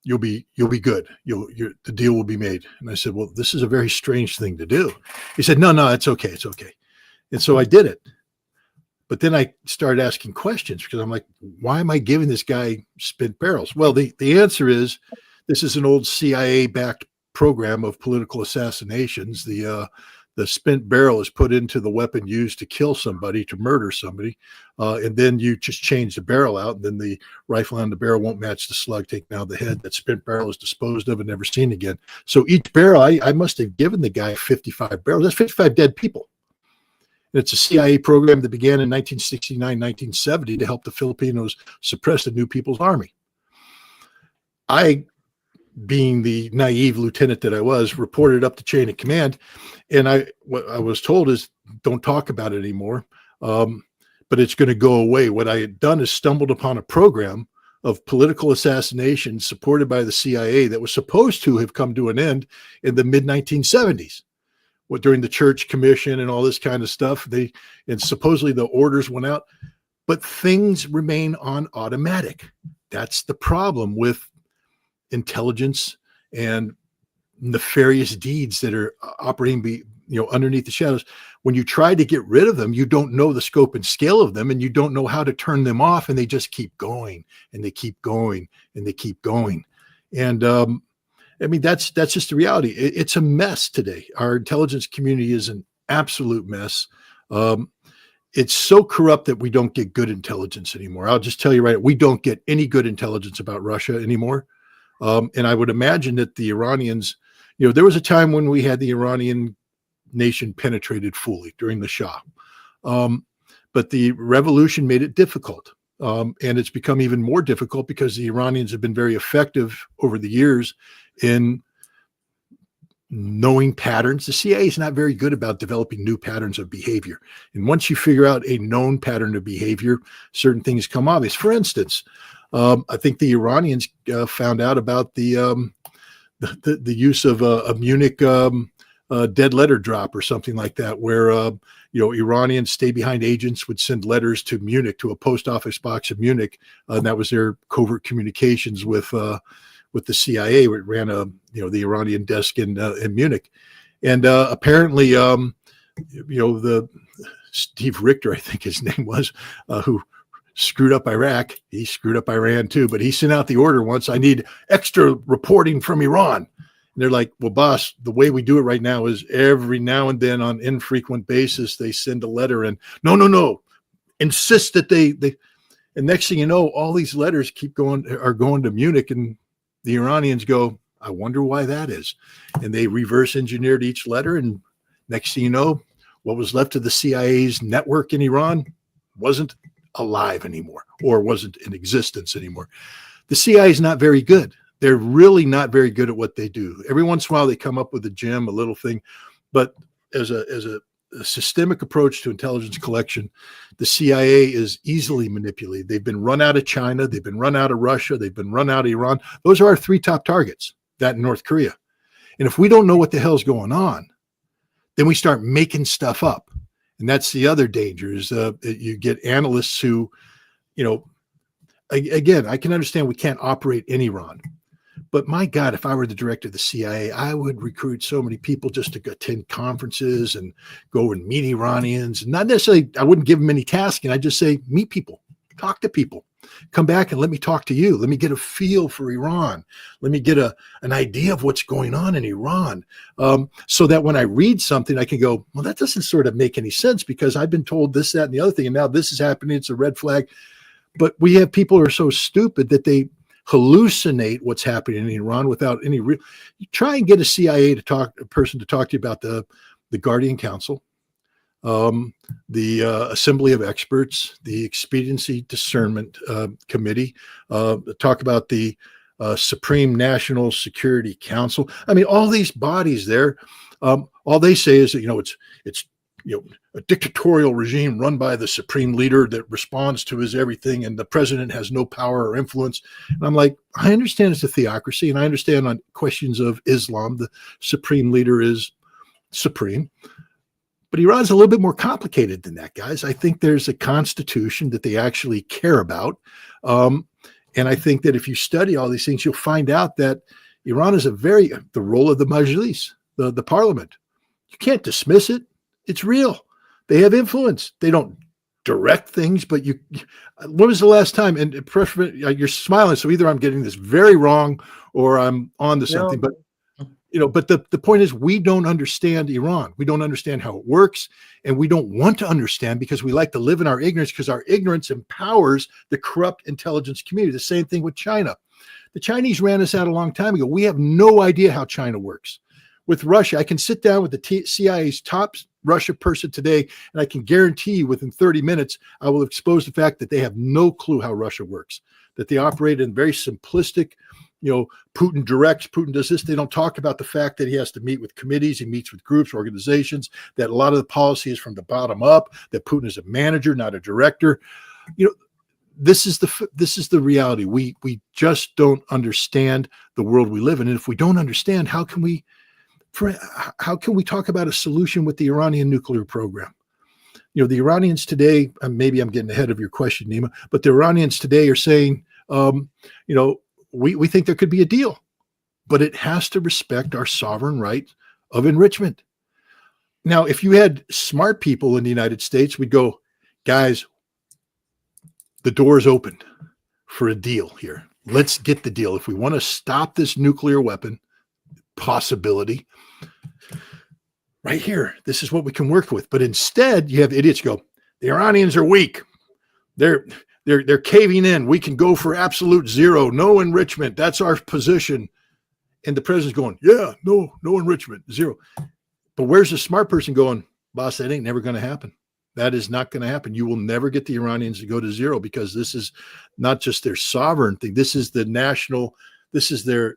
you'll be good. The deal will be made. And I said, well, this is a very strange thing to do. He said, no, it's okay. It's okay. And so I did it. But then I started asking questions because I'm like, why am I giving this guy spent barrels? Well, the answer is this is an old CIA-backed program of political assassinations. The spent barrel is put into the weapon used to kill somebody, to murder somebody, and then you just change the barrel out, and then the rifle on the barrel won't match the slug taken out of the head. That spent barrel is disposed of and never seen again. So each barrel, I must have given the guy 55 barrels. That's 55 dead people. And it's a CIA program that began in 1969, 1970 to help the Filipinos suppress the New People's Army. I, being the naive lieutenant that I was, reported up the chain of command. And what I was told is, don't talk about it anymore, but it's going to go away. What I had done is stumbled upon a program of political assassination supported by the CIA that was supposed to have come to an end in the mid-1970s. During the Church Commission and all this kind of stuff, and supposedly the orders went out, but things remain on automatic. That's the problem with intelligence and nefarious deeds that are operating underneath the shadows. When you try to get rid of them, you don't know the scope and scale of them, and you don't know how to turn them off, and they just keep going and they keep going and they keep going. And I mean, that's just the reality. It's a mess today. Our intelligence community is an absolute mess. It's so corrupt that we don't get good intelligence anymore. I'll just tell you right, we don't get any good intelligence about Russia anymore. And I would imagine that the Iranians, there was a time when we had the Iranian nation penetrated fully during the Shah. But the revolution made it difficult. And it's become even more difficult because the Iranians have been very effective over the years in knowing patterns. The CIA is not very good about developing new patterns of behavior. And once you figure out a known pattern of behavior, certain things come obvious. For instance, I think the Iranians found out about the use of a Munich dead letter drop or something like that, where Iranian stay-behind agents would send letters to Munich, to a post office box in Munich, and that was their covert communications with the CIA. It ran the Iranian desk in Munich, and apparently the Steve Ritter, I think his name was, who screwed up Iraq. He screwed up Iran too, but he sent out the order once, I need extra reporting from Iran. And they're like, well, boss, the way we do it right now is every now and then on infrequent basis, they send a letter and no, insist that they, and next thing you know, all these letters are going to Munich, and the Iranians go, I wonder why that is. And they reverse engineered each letter. And next thing you know, what was left of the CIA's network in Iran wasn't alive anymore, or wasn't in existence anymore. The CIA is not very good. They're really not very good at what they do. Every once in a while, they come up with a gem, a little thing. But as a systemic approach to intelligence collection, the CIA is easily manipulated. They've been run out of China. They've been run out of Russia. They've been run out of Iran. Those are our three top targets, that and North Korea. And if we don't know what the hell's going on, then we start making stuff up. And that's the other danger, is you get analysts who, again, I can understand we can't operate in Iran. But my God, if I were the director of the CIA, I would recruit so many people just to attend conferences and go and meet Iranians. Not necessarily, I wouldn't give them any tasking. I'd just say, meet people, talk to people, come back and let me talk to you. Let me get a feel for Iran. Let me get an idea of what's going on in Iran. So that when I read something, I can go, well, that doesn't sort of make any sense because I've been told this, that, and the other thing. And now this is happening. It's a red flag. But we have people who are so stupid that they hallucinate what's happening in Iran without any real. You try and get a person to talk to you about the Guardian Council, the Assembly of Experts, the Expediency Discernment Committee, talk about the Supreme National Security Council. I mean, all these bodies there, all they say is that, it's a dictatorial regime run by the supreme leader that responds to his everything, and the president has no power or influence. And I'm like, I understand it's a theocracy, and I understand on questions of Islam, the supreme leader is supreme. But Iran's a little bit more complicated than that, guys. I think there's a constitution that they actually care about. And I think that if you study all these things, you'll find out that Iran is the role of the Majlis, the parliament. You can't dismiss it. It's real. They have influence. They don't direct things, but when was the last time? And you're smiling, so either I'm getting this very wrong or I'm on to something. No. But the point is, we don't understand Iran. We don't understand how it works, and we don't want to understand because we like to live in our ignorance, because our ignorance empowers the corrupt intelligence community. The same thing with China. The Chinese ran us out a long time ago. We have no idea how China works. With Russia, I can sit down with the CIA's top Russia person today, and I can guarantee you within 30 minutes, I will expose the fact that they have no clue how Russia works, that they operate in very simplistic, Putin directs, Putin does this. They don't talk about the fact that he has to meet with committees, he meets with groups, organizations, that a lot of the policy is from the bottom up, that Putin is a manager, not a director. This is the reality. We just don't understand the world we live in. And if we don't understand, how can we talk about a solution with the Iranian nuclear program? The Iranians today, maybe I'm getting ahead of your question, Nima, but the Iranians today are saying, we think there could be a deal, but it has to respect our sovereign right of enrichment. Now, if you had smart people in the United States, we'd go, guys, the door is open for a deal here. Let's get the deal. If we want to stop this nuclear weapon possibility, right here, this is what we can work with. But instead, you have idiots go, the Iranians are weak. They're caving in. We can go for absolute zero, no enrichment. That's our position. And the president's going, yeah, no enrichment, zero. But where's the smart person going, boss, that ain't never going to happen. That is not going to happen. You will never get the Iranians to go to zero, because this is not just their sovereign thing. This is this is their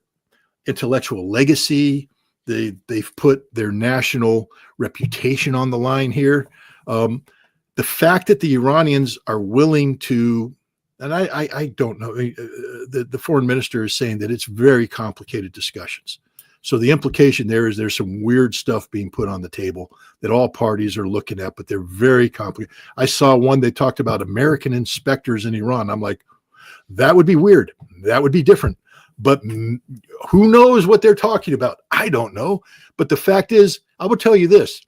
intellectual legacy. They've put their national reputation on the line here. The fact that the Iranians are willing to, and I don't know, the foreign minister is saying that it's very complicated discussions. So the implication there is there's some weird stuff being put on the table that all parties are looking at, but they're very complicated. I saw one, they talked about American inspectors in Iran. I'm like, that would be weird. That would be different. But who knows what they're talking about? I don't know. But the fact is, I will tell you this.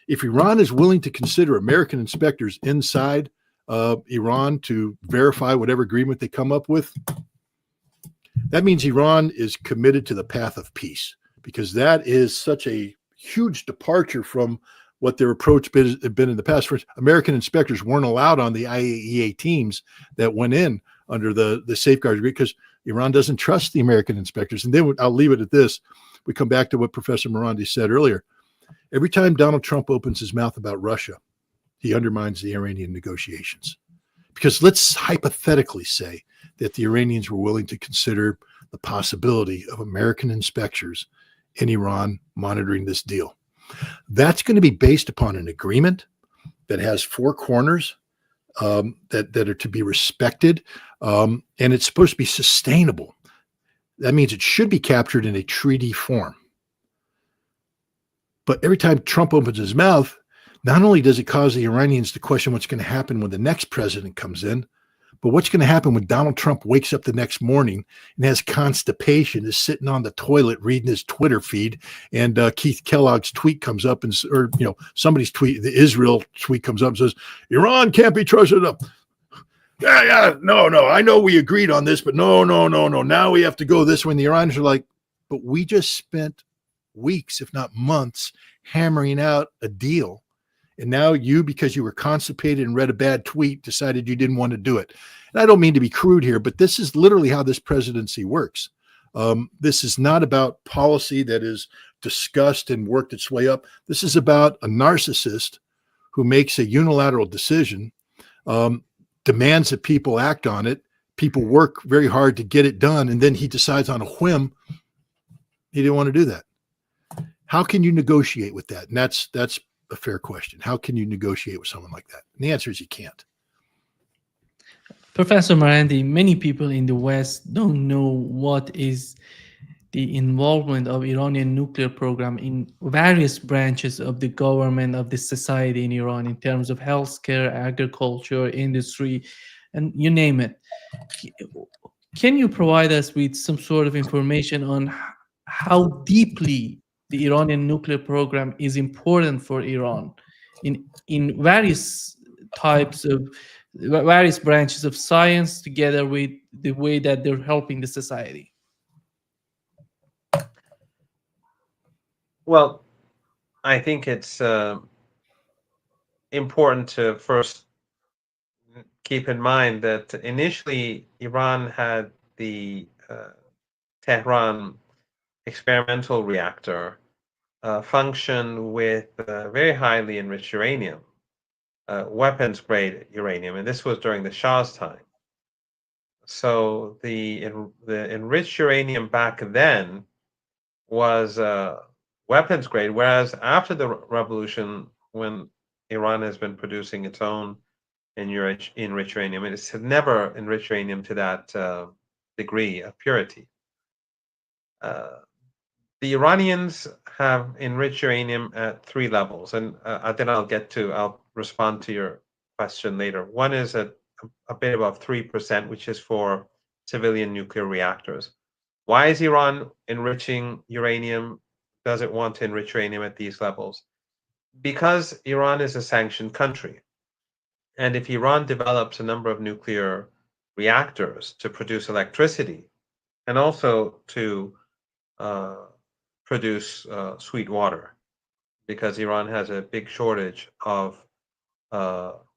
If Iran is willing to consider American inspectors inside Iran to verify whatever agreement they come up with, that means Iran is committed to the path of peace, because that is such a huge departure from what their approach had been in the past. For American inspectors weren't allowed on the IAEA teams that went in under the safeguards agreement, because Iran doesn't trust the American inspectors. And then I'll leave it at this. We come back to what Professor Marandi said earlier. Every time Donald Trump opens his mouth about Russia, he undermines the Iranian negotiations. Because let's hypothetically say that the Iranians were willing to consider the possibility of American inspectors in Iran monitoring this deal. That's going to be based upon an agreement that has four corners that are to be respected, and it's supposed to be sustainable. That means it should be captured in a treaty form. But every time Trump opens his mouth, not only does it cause the Iranians to question what's going to happen when the next president comes in, but what's going to happen when Donald Trump wakes up the next morning and has constipation, is sitting on the toilet reading his Twitter feed, and Keith Kellogg's tweet comes up, somebody's tweet, the Israel tweet comes up and says, Iran can't be trusted up. No, I know we agreed on this, but no. Now we have to go this way. And the Iranians are like, but we just spent weeks, if not months, hammering out a deal. And now you, because you were constipated and read a bad tweet, decided you didn't want to do it. And I don't mean to be crude here, but this is literally how this presidency works. This is not about policy that is discussed and worked its way up. This is about a narcissist who makes a unilateral decision, demands that people act on it, people work very hard to get it done, and then he decides on a whim he didn't want to do that. How can you negotiate with that? And that's a fair question. How can you negotiate with someone like that? And the answer is you can't. Professor Marandi, many people in the West don't know what is the involvement of Iranian nuclear program in various branches of the government, of the society in Iran, in terms of healthcare, agriculture, industry, and you name it. Can you provide us with some sort of information on how deeply the Iranian nuclear program is important for Iran in various types of various branches of science, together with the way that they're helping the society? Well, I think it's important to first keep in mind that initially Iran had the Tehran experimental reactor function with very highly enriched uranium, weapons grade uranium, and this was during the Shah's time. So the enriched uranium back then was weapons grade, whereas after the revolution, when Iran has been producing its own enriched uranium, it has never enriched uranium to that degree of purity. The Iranians have enriched uranium at 3 levels, and then I'll respond to your question later. One is at a bit above 3%, which is for civilian nuclear reactors. Why is Iran enriching uranium? Does it want to enrich uranium at these levels? Because Iran is a sanctioned country. And if Iran develops a number of nuclear reactors to produce electricity and also to produce sweet water, because Iran has a big shortage of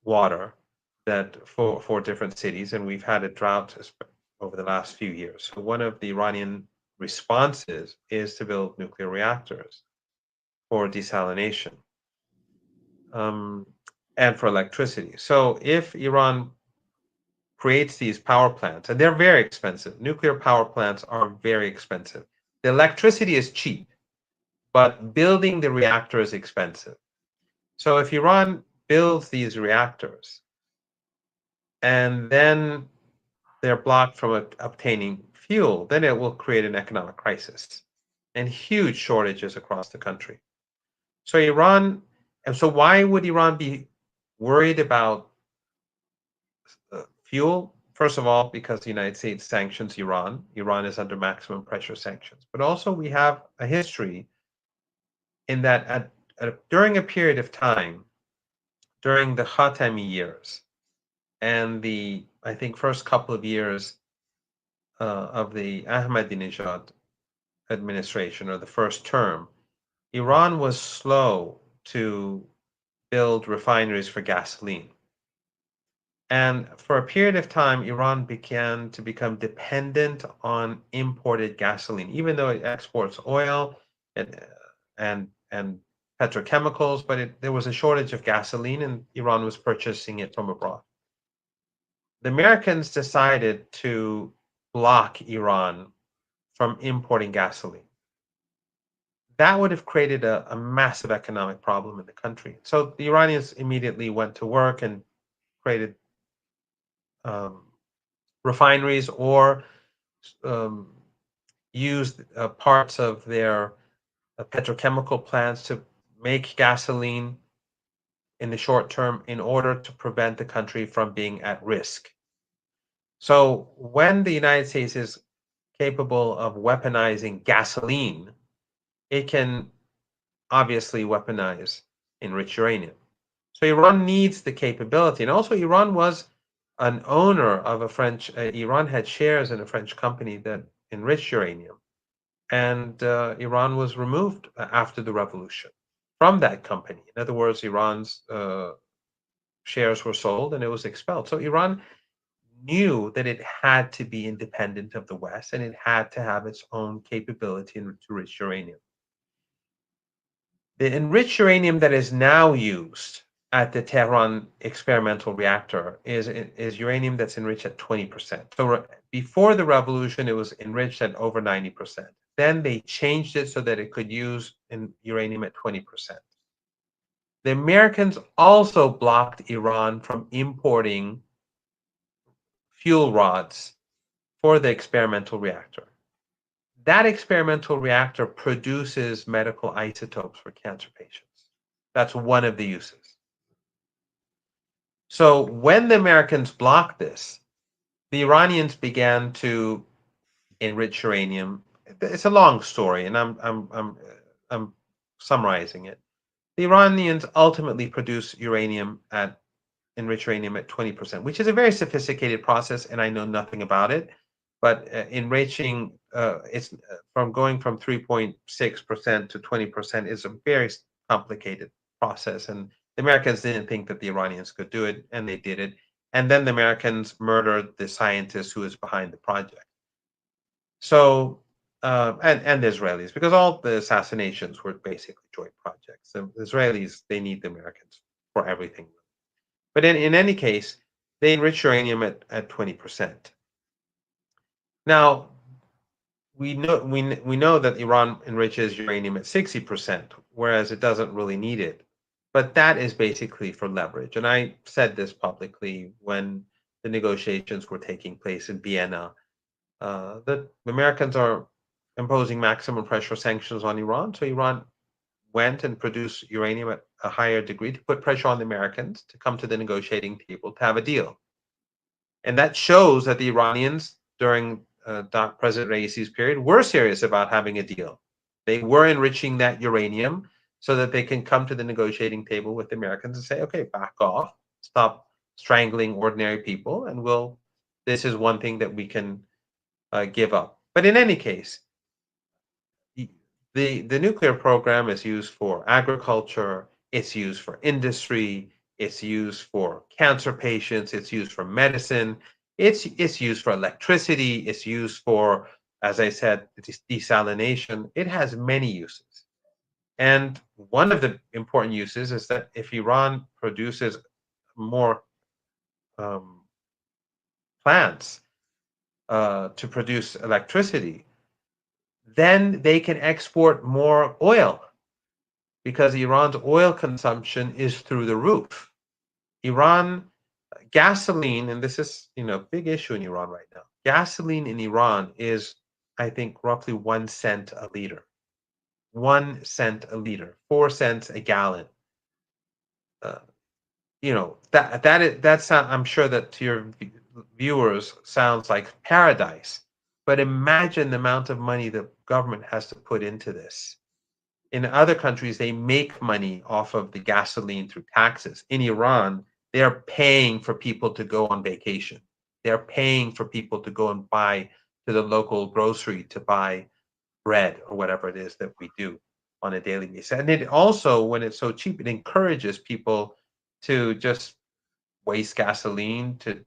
water that for different cities, and we've had a drought over the last few years. So one of the Iranian responses is to build nuclear reactors for desalination and for electricity. So if Iran creates these power plants, and they're very expensive, nuclear power plants are very expensive. The electricity is cheap, but building the reactor is expensive. So if Iran builds these reactors and then they're blocked from obtaining fuel, then it will create an economic crisis and huge shortages across the country. So why would Iran be worried about fuel? First of all, because the United States sanctions Iran. Iran is under maximum pressure sanctions. But also we have a history in that during a period of time, during the Khatami years and the, I think, first couple of years of the Ahmadinejad administration, or the first term, Iran was slow to build refineries for gasoline. And for a period of time, Iran began to become dependent on imported gasoline, even though it exports oil and petrochemicals, but there was a shortage of gasoline, and Iran was purchasing it from abroad. The Americans decided to block Iran from importing gasoline. That would have created a massive economic problem in the country. So the Iranians immediately went to work and created refineries, or used parts of their petrochemical plants to make gasoline in the short term in order to prevent the country from being at risk. So when the United States is capable of weaponizing gasoline, it can obviously weaponize enriched uranium. So Iran needs the capability. And also Iran was an owner of Iran had shares in a French company that enriched uranium. And Iran was removed after the revolution from that company. In other words, Iran's shares were sold and it was expelled. So Iran knew that it had to be independent of the West, and it had to have its own capability to enrich uranium. The enriched uranium that is now used at the Tehran experimental reactor is uranium that's enriched at 20%. So before the revolution, it was enriched at over 90%. Then they changed it so that it could use uranium at 20%. The Americans also blocked Iran from importing fuel rods for the experimental reactor. That experimental reactor produces medical isotopes for cancer patients. That's one of the uses. So when the Americans blocked this, the Iranians began to enrich uranium. It's a long story, and I'm summarizing it. The Iranians ultimately produce enriched uranium at 20%, which is a very sophisticated process, and I know nothing about it. But enriching it's from going from 3.6% to 20% is a very complicated process, and the Americans didn't think that the Iranians could do it, and they did it. And then the Americans murdered the scientist who was behind the project. So, and the Israelis, because all the assassinations were basically joint projects. The Israelis, they need the Americans for everything. But in any case, they enrich uranium at 20%. Now, we know that Iran enriches uranium at 60%, whereas it doesn't really need it. But that is basically for leverage. And I said this publicly when the negotiations were taking place in Vienna, that the Americans are imposing maximum pressure sanctions on Iran. So Iran went and produced uranium at a higher degree to put pressure on the Americans to come to the negotiating table to have a deal. And that shows that the Iranians, during President Raisi's period, were serious about having a deal. They were enriching that uranium so that they can come to the negotiating table with the Americans and say, okay, back off, stop strangling ordinary people, and this is one thing that we can give up. But in any case, the nuclear program is used for agriculture, it's used for industry, it's used for cancer patients, it's used for medicine, it's used for electricity, it's used for, as I said, desalination. It has many uses. And one of the important uses is that if Iran produces more plants to produce electricity, then they can export more oil because Iran's oil consumption is through the roof. Gasoline, and this is a big issue in Iran right now. Gasoline in Iran is, I think, roughly 1 cent a liter. 1 cent a liter, 4 cents a gallon. That's I'm sure that to your viewers sounds like paradise. But imagine the amount of money the government has to put into this. In other countries, they make money off of the gasoline through taxes. In Iran, they're paying for people to go on vacation. They're paying for people to go and buy to the local grocery to buy bread or whatever it is that we do on a daily basis. And it also, when it's so cheap, it encourages people to just waste gasoline, to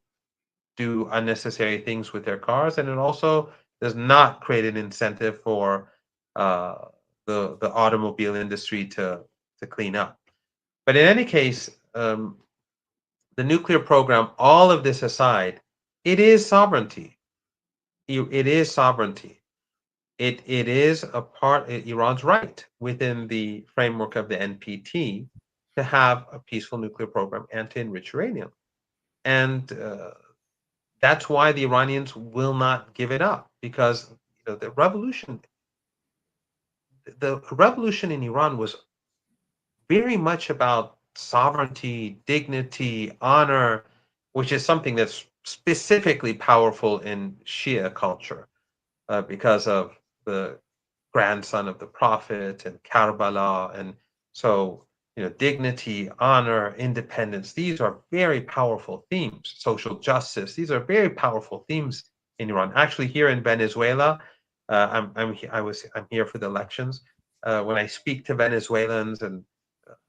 do unnecessary things with their cars, and it also does not create an incentive for the automobile industry to clean up. But in any case, the nuclear program, all of this aside, it is sovereignty. It is sovereignty. It is a part Iran's right within the framework of the NPT to have a peaceful nuclear program and to enrich uranium. And that's why the Iranians will not give it up, because the revolution in Iran was very much about sovereignty, dignity, honor, which is something that's specifically powerful in Shia culture because of the grandson of the Prophet and Karbala. And so, dignity, honor, independence, these are very powerful themes. Social justice, these are very powerful themes in Iran. Actually, here in Venezuela, I'm here for the elections. When I speak to Venezuelans and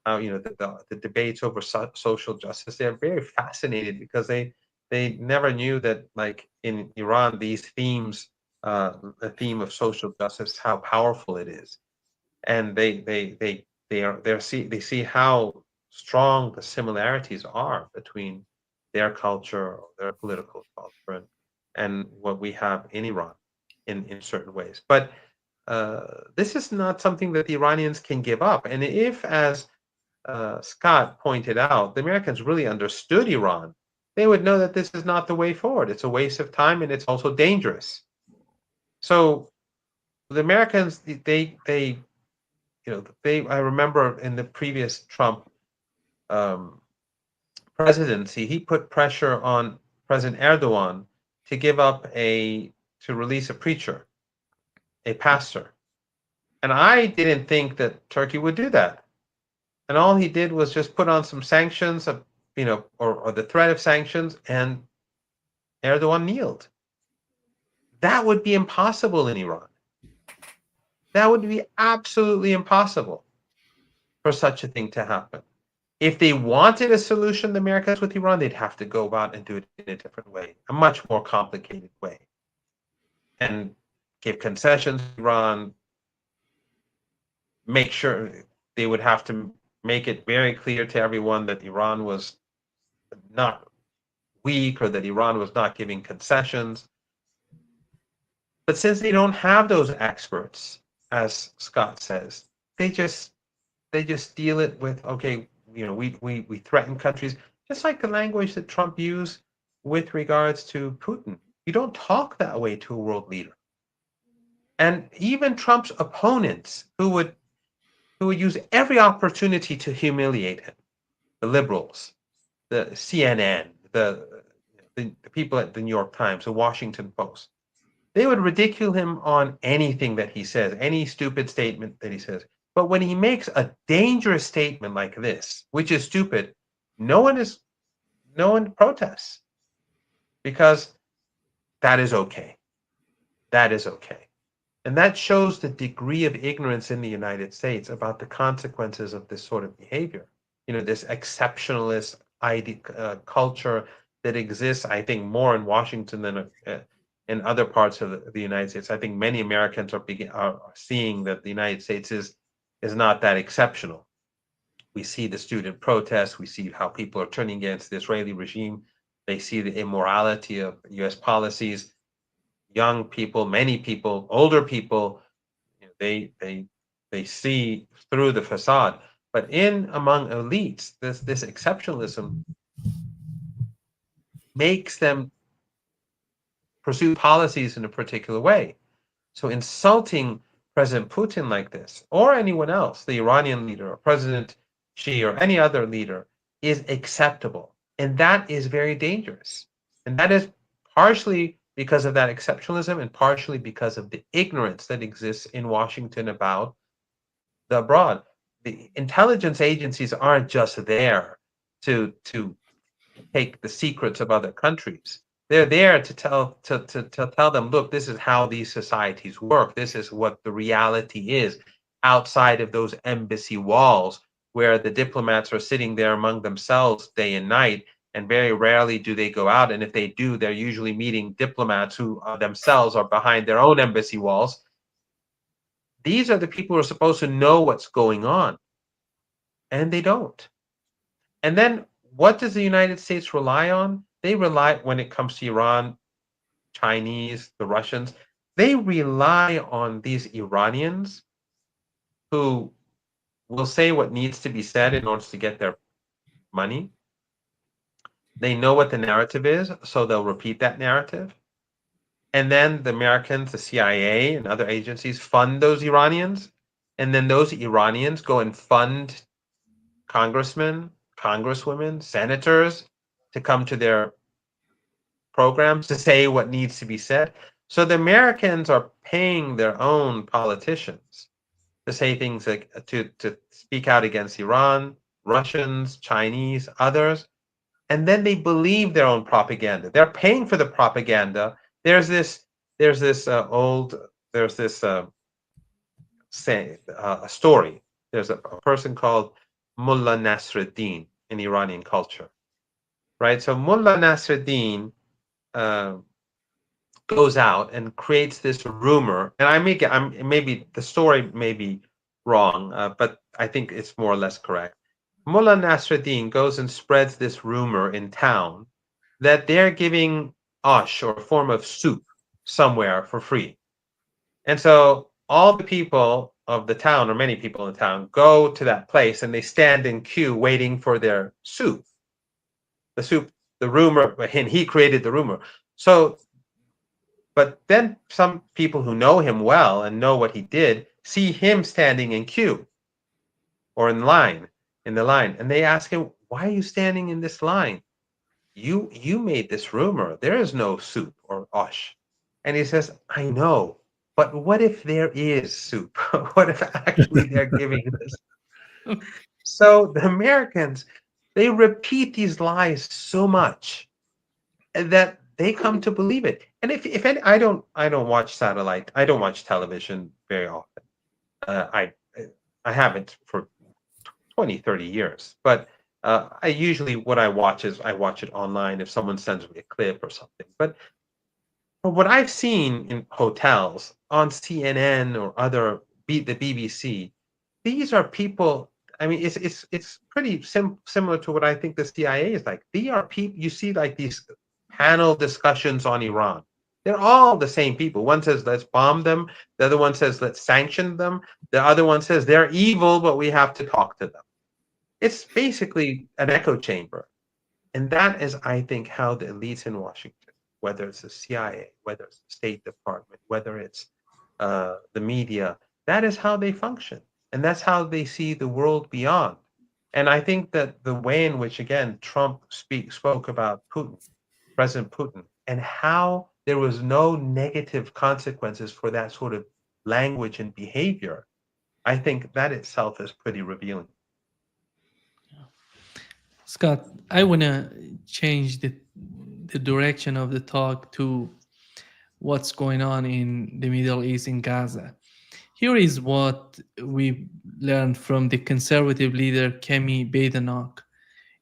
the debates over social justice, they're very fascinated because they never knew that, like, in Iran, these themes, the theme of social justice, how powerful it is, and they see how strong the similarities are between their culture, or their political culture, and what we have in Iran in certain ways. But this is not something that the Iranians can give up. And if, as Scott pointed out, the Americans really understood Iran, they would know that this is not the way forward. It's a waste of time, and it's also dangerous. So the Americans, I remember in the previous Trump presidency, he put pressure on President Erdogan to to release a preacher, a pastor. And I didn't think that Turkey would do that. And all he did was just put on some sanctions, or the threat of sanctions, and Erdogan kneeled. That would be impossible in Iran. That would be absolutely impossible for such a thing to happen. If they wanted a solution, the Americans with Iran, they'd have to go about and do it in a different way, a much more complicated way, and give concessions to Iran, make sure they would have to make it very clear to everyone that Iran was not weak, or that Iran was not giving concessions. But since they don't have those experts, as Scott says, they just deal it with, okay, we threaten countries, just like the language that Trump used with regards to Putin. You don't talk that way to a world leader. And even Trump's opponents, who would use every opportunity to humiliate him, the liberals, the CNN, the people at the New York Times, the Washington Post, they would ridicule him on anything that he says, any stupid statement that he says. But when he makes a dangerous statement like this, which is stupid, no one protests, because that is okay. That is okay. And that shows the degree of ignorance in the United States about the consequences of this sort of behavior. This exceptionalist culture that exists, I think, more in Washington than in other parts of the United States. I think many Americans are seeing that the United States is not that exceptional. We see the student protests. We see how people are turning against the Israeli regime. They see the immorality of U.S. policies. Young people, many people, older people, they see through the facade. But among elites, this exceptionalism makes them pursue policies in a particular way. So insulting President Putin like this, or anyone else, the Iranian leader, or President Xi, or any other leader, is acceptable. And that is very dangerous. And that is partially because of that exceptionalism, and partially because of the ignorance that exists in Washington about the abroad. The intelligence agencies aren't just there to take the secrets of other countries. They're there to tell them, look, this is how these societies work. This is what the reality is outside of those embassy walls, where the diplomats are sitting there among themselves day and night, and very rarely do they go out. And if they do, they're usually meeting diplomats who themselves are behind their own embassy walls. These are the people who are supposed to know what's going on, and they don't. And then what does the United States rely on? They rely, when it comes to Iran, Chinese, the Russians, they rely on these Iranians who will say what needs to be said in order to get their money. They know what the narrative is, so they'll repeat that narrative. And then the Americans, the CIA, and other agencies fund those Iranians. And then those Iranians go and fund congressmen, congresswomen, senators to come to their programs to say what needs to be said. So the Americans are paying their own politicians to say things like to speak out against Iran, Russians, Chinese, others, and then they believe their own propaganda. They're paying for the propaganda. There's this story. There's a person called Mullah Nasruddin in Iranian culture, right? So Mullah Nasruddin goes out and creates this rumor, and maybe the story may be wrong, but I think it's more or less correct. Mullah Nasruddin goes and spreads this rumor in town that they're giving ash, or a form of soup, somewhere for free. And so all the people of the town, or many people in town, go to that place and they stand in queue waiting for their soup. The soup, the rumor, and he created the rumor. So, but then some people who know him well and know what he did see him standing in queue or in the line, and they ask him, "Why are you standing in this line? You made this rumor. There is no soup or ash." And he says, "I know, but what if there is soup? What if actually they're giving this?" So the Americans, they repeat these lies so much that they come to believe it. And if any, I don't watch satellite. I don't watch television very often. I haven't for 20, 30 years. But I usually, what I watch is I watch it online if someone sends me a clip or something. But from what I've seen in hotels, on CNN or the BBC, these are people. I mean, it's pretty similar to what I think the CIA is like. They are people. You see, like these panel discussions on Iran. They're all the same people. One says, let's bomb them. The other one says, let's sanction them. The other one says, they're evil, but we have to talk to them. It's basically an echo chamber. And that is, I think, how the elites in Washington, whether it's the CIA, whether it's the State Department, whether it's the media, that is how they function. And that's how they see the world beyond. And I think that the way in which, again, Trump spoke about Putin, President Putin, and how there was no negative consequences for that sort of language and behavior, I think that itself is pretty revealing. Scott, I want to change the direction of the talk to what's going on in the Middle East, in Gaza. Here is what we learned from the conservative leader Kemi Badenoch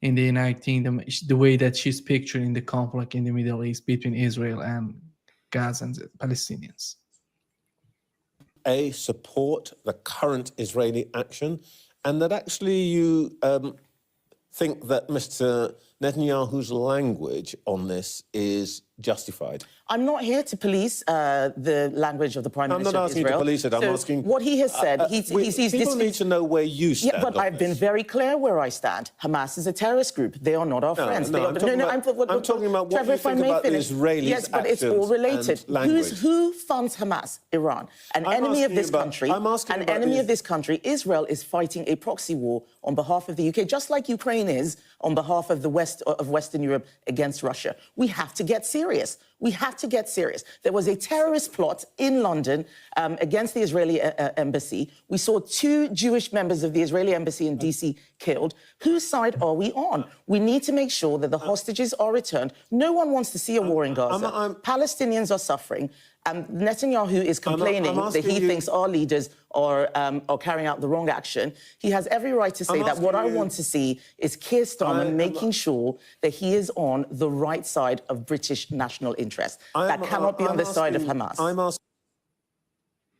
in the United Kingdom, the way that she's picturing the conflict in the Middle East between Israel and Gaza and the Palestinians. Support the current Israeli action, and that actually you think that Mr. Netanyahu's language on this is justified? I'm not here to police the language of the Prime Minister I'm not of asking Israel. you to police it. I'm asking what he has said. He sees people need to know where you stand. Yeah, but I've been very clear where I stand. Hamas is a terrorist group. They are not our friends. I'm talking about what Trevor, you think about the Israelis' Yes, but it's all related. Who funds Hamas? Iran, an enemy of this country. An enemy of this country. Israel is fighting a proxy war on behalf of the UK, just like Ukraine is on behalf of the Western Europe against Russia. We have to get serious. We have to get serious. There was a terrorist plot in London against the Israeli embassy. We saw 2 Jewish members of the Israeli embassy in DC killed. Whose side are we on? We need to make sure that the hostages are returned. No one wants to see a war in Gaza. Palestinians are suffering. Netanyahu is complaining that he thinks our leaders are carrying out the wrong action. He has every right to say that. What I want to see is Keir Starmer making sure that he is on the right side of British national interest. That cannot be on the side of Hamas.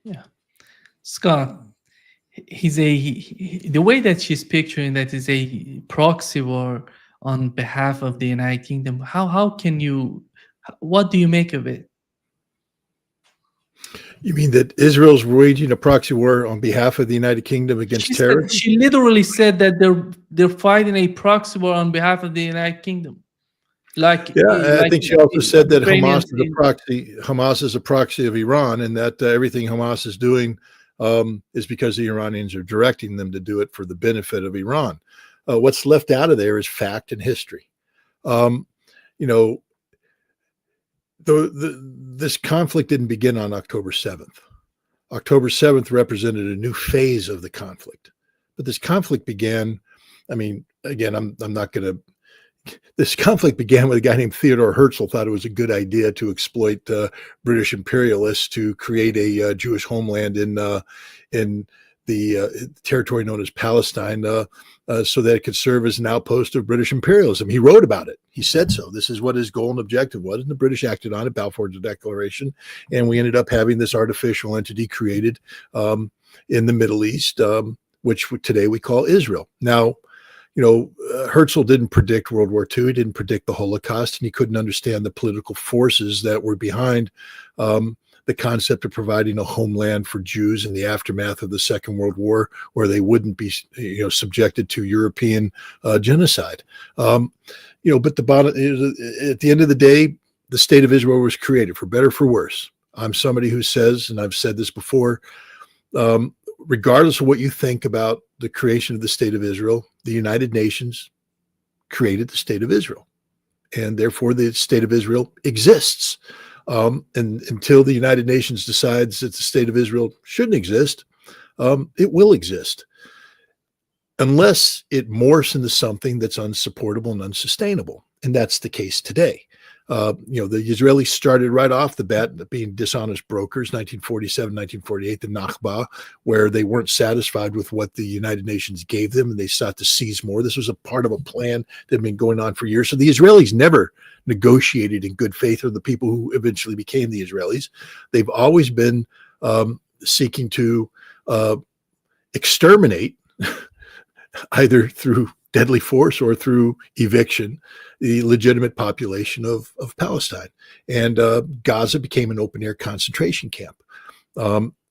Yeah. Scott, the way that she's picturing that is a proxy war on behalf of the United Kingdom. What do you make of it? You mean that Israel's waging a proxy war on behalf of the United Kingdom against terrorism? She literally said that they're fighting a proxy war on behalf of the United Kingdom. I think she also said that Hamas is a proxy of Iran, and that everything Hamas is doing is because the Iranians are directing them to do it for the benefit of Iran. What's left out of there is fact and history. This conflict didn't begin on October 7th. October 7th represented a new phase of the conflict. But this conflict began, this conflict began with a guy named Theodore Herzl thought it was a good idea to exploit British imperialists to create a Jewish homeland in the territory known as Palestine, so that it could serve as an outpost of British imperialism. He wrote about it. He said so. This is what his goal and objective was, and the British acted on it, Balfour's Declaration, and we ended up having this artificial entity created in the Middle East, which today we call Israel. Now, Herzl didn't predict World War II. He didn't predict the Holocaust, and he couldn't understand the political forces that were behind the concept of providing a homeland for Jews in the aftermath of the Second World War, where they wouldn't be, subjected to European genocide. But the bottom, at the end of the day, the state of Israel was created for better or for worse. I'm somebody who says, and I've said this before, regardless of what you think about the creation of the state of Israel, the United Nations created the state of Israel, and therefore the state of Israel exists. And until the United Nations decides that the state of Israel shouldn't exist, it will exist, unless it morphs into something that's unsupportable and unsustainable. And that's the case today. The Israelis started right off the bat being dishonest brokers, 1947, 1948, the Nakba, where they weren't satisfied with what the United Nations gave them, and they sought to seize more. This was a part of a plan that had been going on for years. So the Israelis never negotiated in good faith with the people who eventually became the Israelis. They've always been seeking to exterminate, either through deadly force or through eviction, the legitimate population of Palestine. And Gaza became an open-air concentration camp.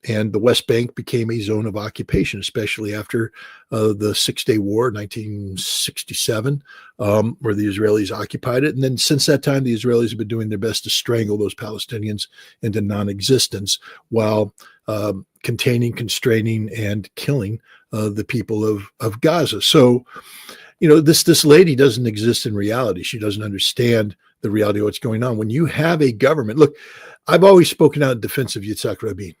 And the West Bank became a zone of occupation, especially after the Six-Day War, 1967, where the Israelis occupied it. And then since that time, the Israelis have been doing their best to strangle those Palestinians into non-existence while containing, constraining, and killing the people of Gaza. So, this lady doesn't exist in reality. She doesn't understand the reality of what's going on. When you have a government, look, I've always spoken out in defense of Yitzhak Rabin,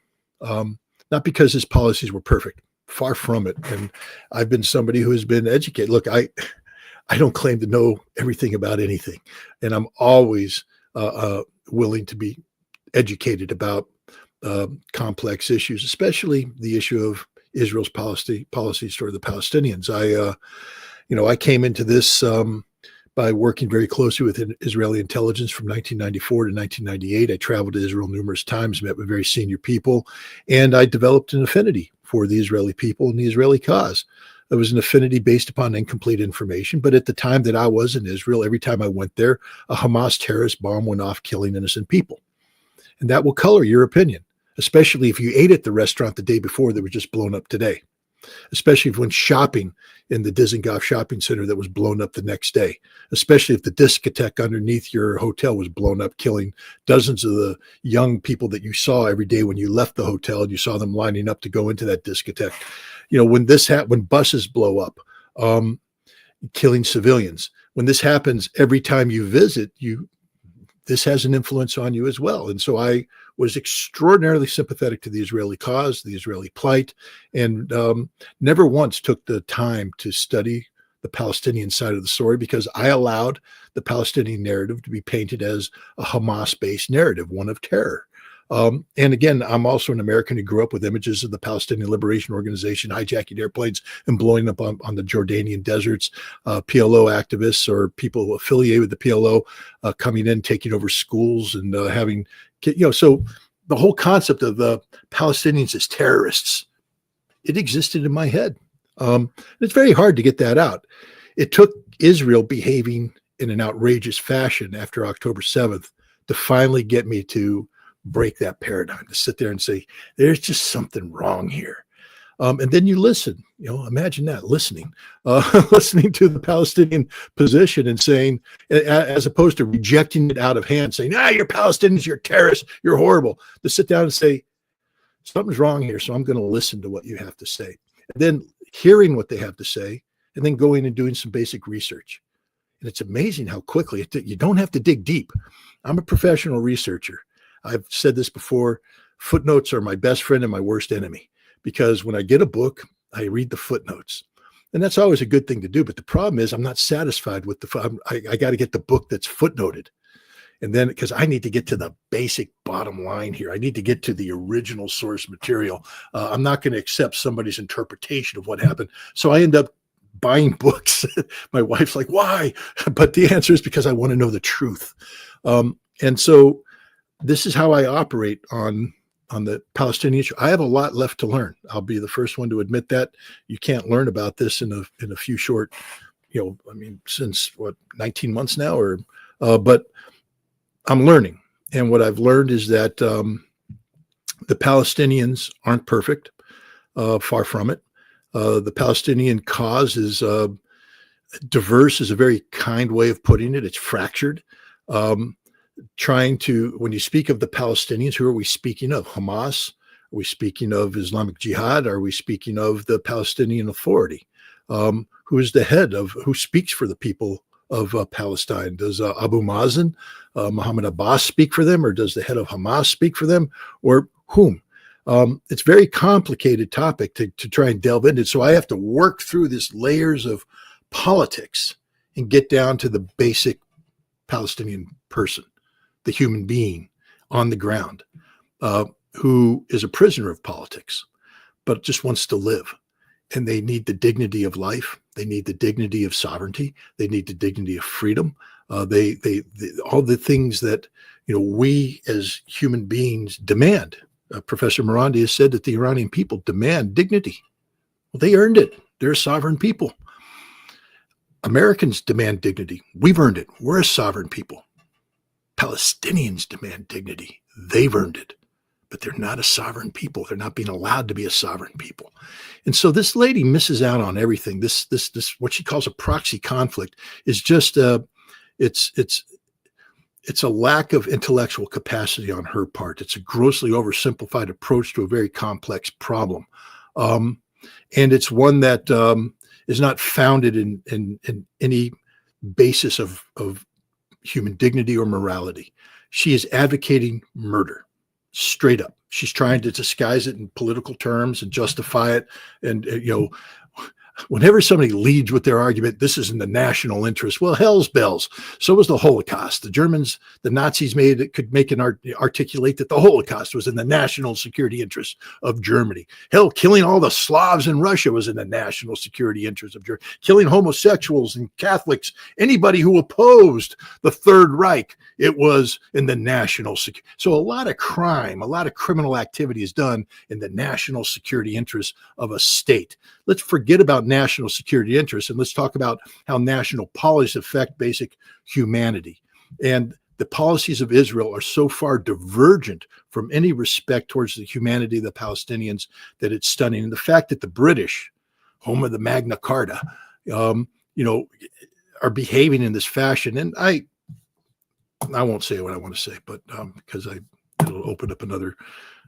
not because his policies were perfect, far from it. And I've been somebody who has been educated. Look, I don't claim to know everything about anything, and I'm always willing to be educated about complex issues, especially the issue of Israel's policies toward the Palestinians. I came into this by working very closely with Israeli intelligence from 1994 to 1998. I traveled to Israel numerous times, met with very senior people, and I developed an affinity for the Israeli people and the Israeli cause. It was an affinity based upon incomplete information, but at the time that I was in Israel, every time I went there, a Hamas terrorist bomb went off, killing innocent people. And that will color your opinion, especially if you ate at the restaurant the day before that was just blown up today, especially if you went shopping in the Dizengoff shopping center that was blown up the next day, especially if the discotheque underneath your hotel was blown up, killing dozens of the young people that you saw every day when you left the hotel and you saw them lining up to go into that discotheque. When buses blow up, killing civilians, when this happens every time you visit, this has an influence on you as well. And so I was extraordinarily sympathetic to the Israeli cause, the Israeli plight, and never once took the time to study the Palestinian side of the story, because I allowed the Palestinian narrative to be painted as a Hamas-based narrative, one of terror. And again, I'm also an American who grew up with images of the Palestinian Liberation Organization hijacking airplanes and blowing up on the Jordanian deserts, PLO activists or people affiliated with the PLO coming in, taking over schools and having, so the whole concept of the Palestinians as terrorists, it existed in my head. It's very hard to get that out. It took Israel behaving in an outrageous fashion after October 7th to finally get me to break that paradigm, to sit there and say, there's just something wrong here. And then you listen, imagine that, listening to the Palestinian position and saying, as opposed to rejecting it out of hand, saying, you're Palestinians, you're terrorists, you're horrible, to sit down and say, something's wrong here, so I'm going to listen to what you have to say. And then hearing what they have to say, and then going and doing some basic research. And it's amazing how quickly, you don't have to dig deep. I'm a professional researcher. I've said this before, footnotes are my best friend and my worst enemy, because when I get a book, I read the footnotes. And that's always a good thing to do. But the problem is I'm not satisfied with I got to get the book that's footnoted. And then, because I need to get to the basic bottom line here, I need to get to the original source material. I'm not going to accept somebody's interpretation of what happened. So I end up buying books. My wife's like, why? But the answer is because I want to know the truth. And so this is how I operate on the Palestinian issue. I have a lot left to learn. I'll be the first one to admit that. You can't learn about this in a few short I mean, since what, 19 months now, but I'm learning. And what I've learned is that the Palestinians aren't perfect, far from it. The Palestinian cause is diverse, is a very kind way of putting it. It's fractured. When you speak of the Palestinians, who are we speaking of? Hamas? Are we speaking of Islamic Jihad? Are we speaking of the Palestinian Authority? Who is the head of, who speaks for the people of Palestine? Does Abu Mazen, Mohammed Abbas speak for them, or does the head of Hamas speak for them, or whom? It's a very complicated topic to try and delve into. So I have to work through this layers of politics and get down to the basic Palestinian person, the human being on the ground, who is a prisoner of politics, but just wants to live. And they need the dignity of life. They need the dignity of sovereignty. They need the dignity of freedom. All the things that we as human beings demand. Professor Marandi has said that the Iranian people demand dignity. Well, they earned it. They're a sovereign people. Americans demand dignity. We've earned it. We're a sovereign people. Palestinians demand dignity. They've earned it. But they're not a sovereign people. They're not being allowed to be a sovereign people. And so this lady misses out on everything. This what she calls a proxy conflict is just it's a lack of intellectual capacity on her part. It's a grossly oversimplified approach to a very complex problem. And it's one that is not founded in any basis of human dignity or morality. She is advocating murder. Straight up. She's trying to disguise it in political terms and justify it. And, whenever somebody leads with their argument, this is in the national interest. Well, hell's bells. So was the Holocaust. The Germans, the Nazis could articulate that the Holocaust was in the national security interest of Germany. Hell, killing all the Slavs in Russia was in the national security interest of Germany. Killing homosexuals and Catholics, anybody who opposed the Third Reich, it was in the national security. So a lot of crime, a lot of criminal activity is done in the national security interest of a state. Let's forget about national security interests and let's talk about how national policies affect basic humanity. And the policies of Israel are so far divergent from any respect towards the humanity of the Palestinians that it's stunning. And the fact that the British, home of the Magna Carta, are behaving in this fashion. And I won't say what I want to say, but because it'll open up another.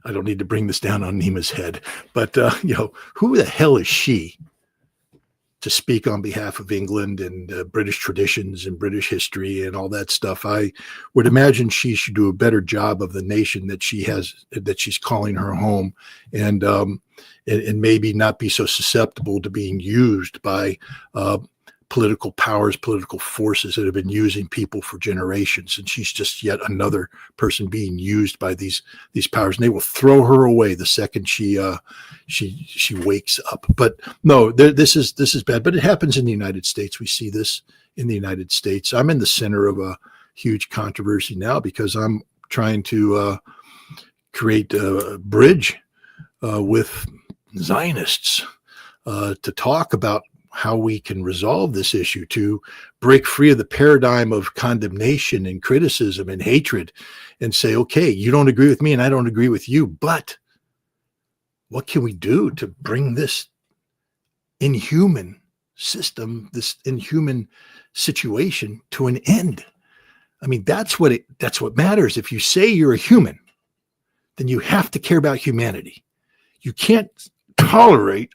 I don't need to bring this down on Nima's head, but who the hell is she to speak on behalf of England and British traditions and British history and all that stuff? I would imagine she should do a better job of the nation that she's calling her home, and maybe not be so susceptible to being used by political powers, political forces that have been using people for generations. And she's just yet another person being used by these powers, and they will throw her away the second she wakes up. But no, this is bad. But it happens in the United States. We see this in the United States. I'm in the center of a huge controversy now because I'm trying to create a bridge with Zionists to talk about how we can resolve this issue, to break free of the paradigm of condemnation and criticism and hatred and say, okay, you don't agree with me and I don't agree with you, but what can we do to bring this inhuman system, this inhuman situation to an end? I mean, that's what matters. If you say you're a human, then you have to care about humanity. You can't tolerate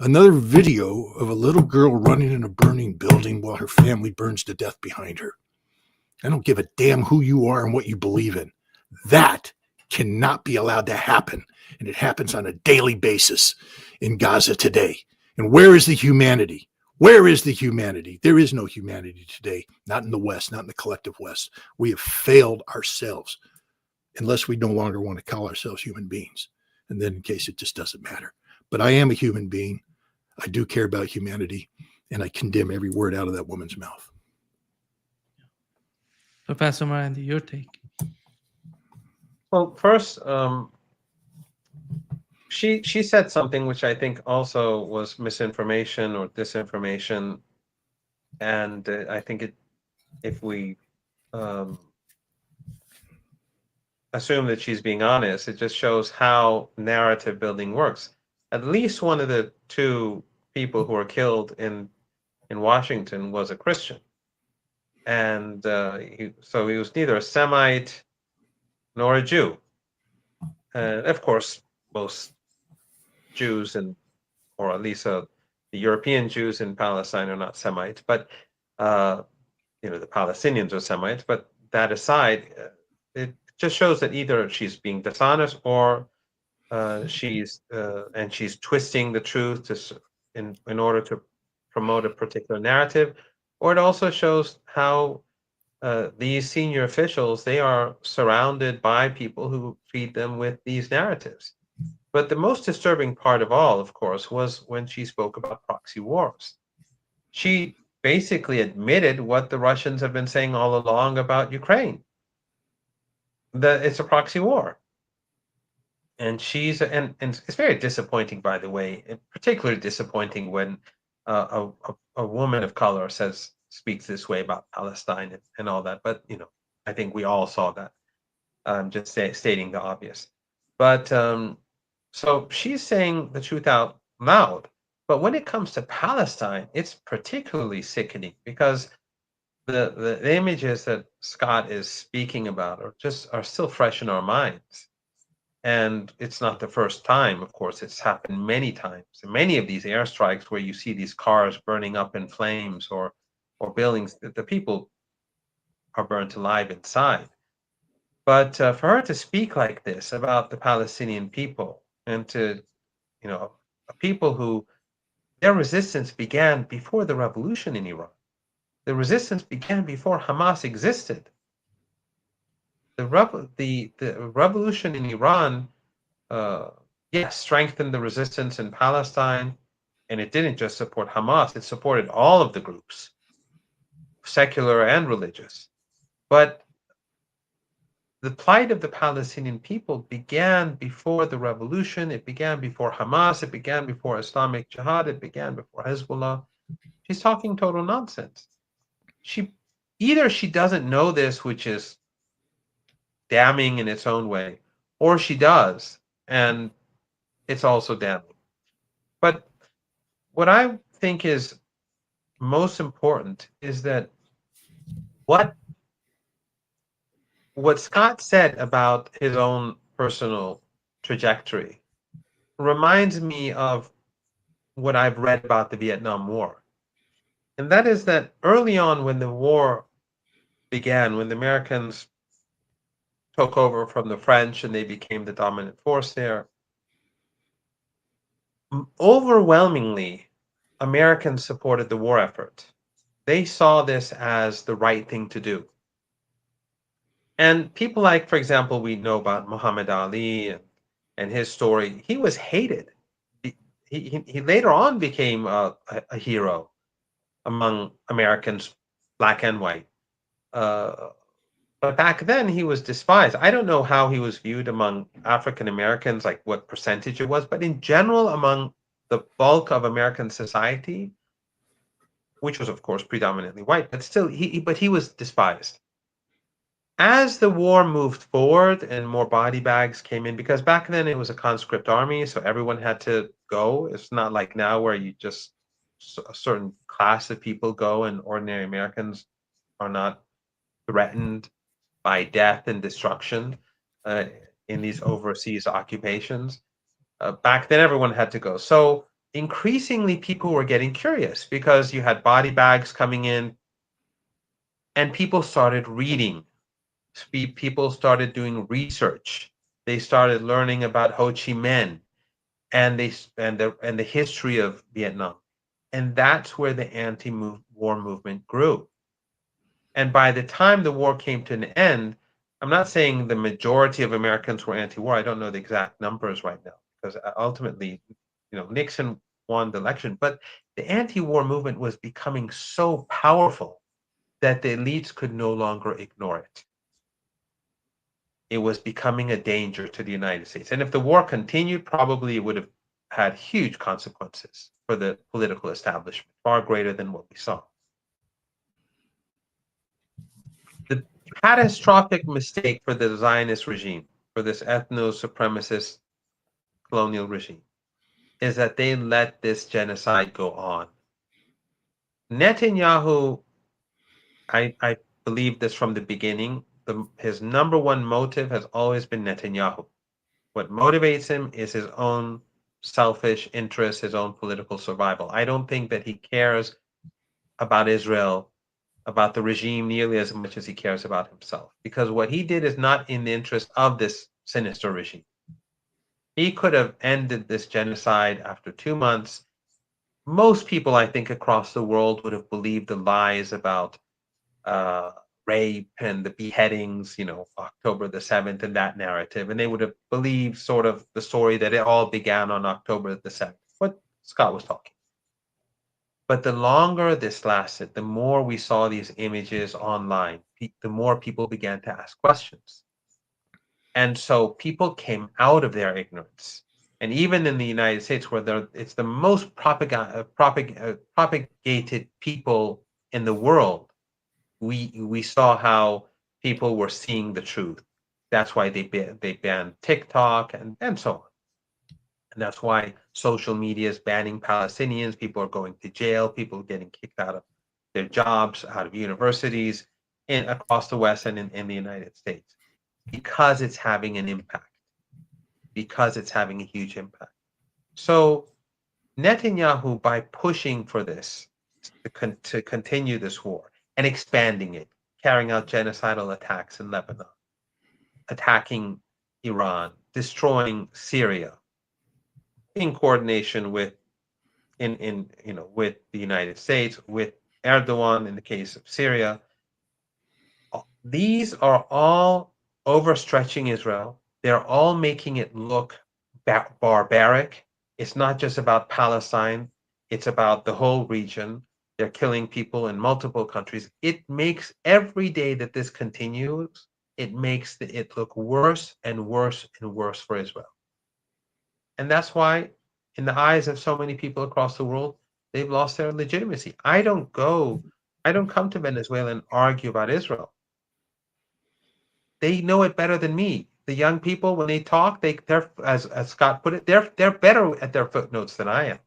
another video of a little girl running in a burning building while her family burns to death behind her. I don't give a damn who you are and what you believe in. That cannot be allowed to happen. And it happens on a daily basis in Gaza today. And where is the humanity? Where is the humanity? There is no humanity today, not in the West, not in the collective West. We have failed ourselves unless we no longer want to call ourselves human beings. And then in case it just doesn't matter. But I am a human being. I do care about humanity, and I condemn every word out of that woman's mouth. Professor Marandi, your take. Well, first, she said something which I think also was misinformation or disinformation. And I think if we assume that she's being honest, it just shows how narrative building works. At least one of the two people who were killed in Washington was a Christian, and so he was neither a Semite nor a Jew. Of course, most Jews or at least the European Jews in Palestine are not Semites, but the Palestinians are Semites. But that aside, it just shows that either she's being dishonest or she's twisting the truth in order to promote a particular narrative, or it also shows how these senior officials, they are surrounded by people who feed them with these narratives. But the most disturbing part of all, of course, was when she spoke about proxy wars. She basically admitted what the Russians have been saying all along about Ukraine, that it's a proxy war. And and it's very disappointing, by the way, and particularly disappointing when a woman of color speaks this way about Palestine and all that. But I think we all saw that. I'm just stating the obvious. But so she's saying the truth out loud. But when it comes to Palestine, it's particularly sickening because the images that Scott is speaking about are still fresh in our minds. And it's not the first time, of course, it's happened many times. Many of these airstrikes where you see these cars burning up in flames or buildings, the people are burnt alive inside. But for her to speak like this about the Palestinian people and to, people who their resistance began before the revolution in Iran. The resistance began before Hamas existed. The revolution in Iran strengthened the resistance in Palestine, and it didn't just support Hamas, it supported all of the groups, secular and religious. But the plight of the Palestinian people began before the revolution, it began before Hamas, it began before Islamic Jihad, it began before Hezbollah. She's talking total nonsense. Either she doesn't know this, which is damning in its own way, or she does, and it's also damning. But what I think is most important is that what Scott said about his own personal trajectory reminds me of what I've read about the Vietnam War. And that is that early on when the war began, when the Americans took over from the French and they became the dominant force there, overwhelmingly, Americans supported the war effort. They saw this as the right thing to do. And people like, for example, we know about Muhammad Ali and his story. He was hated. He later on became a hero among Americans, black and white. But back then he was despised. I don't know how he was viewed among African Americans, like what percentage it was, but in general, among the bulk of American society, which was of course predominantly white, but still he was despised. As the war moved forward and more body bags came in, because back then it was a conscript army, so everyone had to go. It's not like now where you just a certain class of people go and ordinary Americans are not threatened by death and destruction in these overseas occupations. Back then, everyone had to go. So increasingly, people were getting curious because you had body bags coming in, and people started reading. People started doing research. They started learning about Ho Chi Minh and the history of Vietnam, and that's where the anti-war movement grew. And by the time the war came to an end, I'm not saying the majority of Americans were anti-war. I don't know the exact numbers right now because ultimately, Nixon won the election. But the anti-war movement was becoming so powerful that the elites could no longer ignore it. It was becoming a danger to the United States. And if the war continued, probably it would have had huge consequences for the political establishment, far greater than what we saw. catastrophic mistake for the Zionist regime, for this ethno-supremacist colonial regime, is that they let this genocide go on. Netanyahu, I believe this from the beginning, his number one motive has always been Netanyahu. What motivates him is his own selfish interest, his own political survival. I don't think that he cares about Israel, about the regime nearly as much as he cares about himself, because what he did is not in the interest of this sinister regime. He could have ended this genocide after 2 months. Most people, I think, across the world would have believed the lies about rape and the beheadings, October the 7th and that narrative. And they would have believed sort of the story that it all began on October the 7th, what Scott was talking. But the longer this lasted, the more we saw these images online, the more people began to ask questions. And so people came out of their ignorance. And even in the United States, where it's the most propagated people in the world, we saw how people were seeing the truth. That's why they banned TikTok and so on. And that's why social media is banning Palestinians. People are going to jail. People are getting kicked out of their jobs, out of universities, across the West and in the United States, because it's having an impact, because it's having a huge impact. So Netanyahu, by pushing for this, to continue this war and expanding it, carrying out genocidal attacks in Lebanon, attacking Iran, destroying Syria, in coordination with with the United States, with Erdogan in the case of Syria. These are all overstretching Israel. They're all making it look barbaric. It's not just about Palestine. It's about the whole region. They're killing people in multiple countries. It makes every day that this continues, it makes it look worse and worse and worse for Israel. And that's why, in the eyes of so many people across the world, they've lost their legitimacy. I don't come to Venezuela and argue about Israel. They know it better than me. The young people, when they talk, they're as Scott put it, they're better at their footnotes than I am.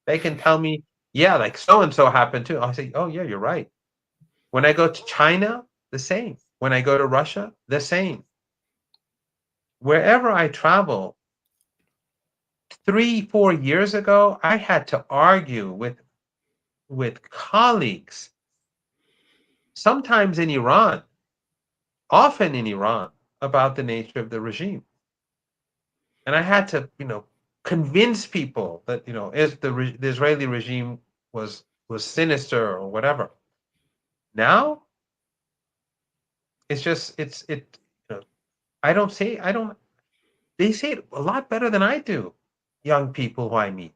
They can tell me, yeah, like so and so happened too. I'll say, oh yeah, you're right. When I go to China, the same. When I go to Russia, the same. Wherever I travel, 3-4 years ago, I had to argue with colleagues, sometimes in Iran, often in Iran, about the nature of the regime. And I had to, convince people that, if the Israeli regime was sinister or whatever. Now, it's just, they say it a lot better than I do, young people who I meet.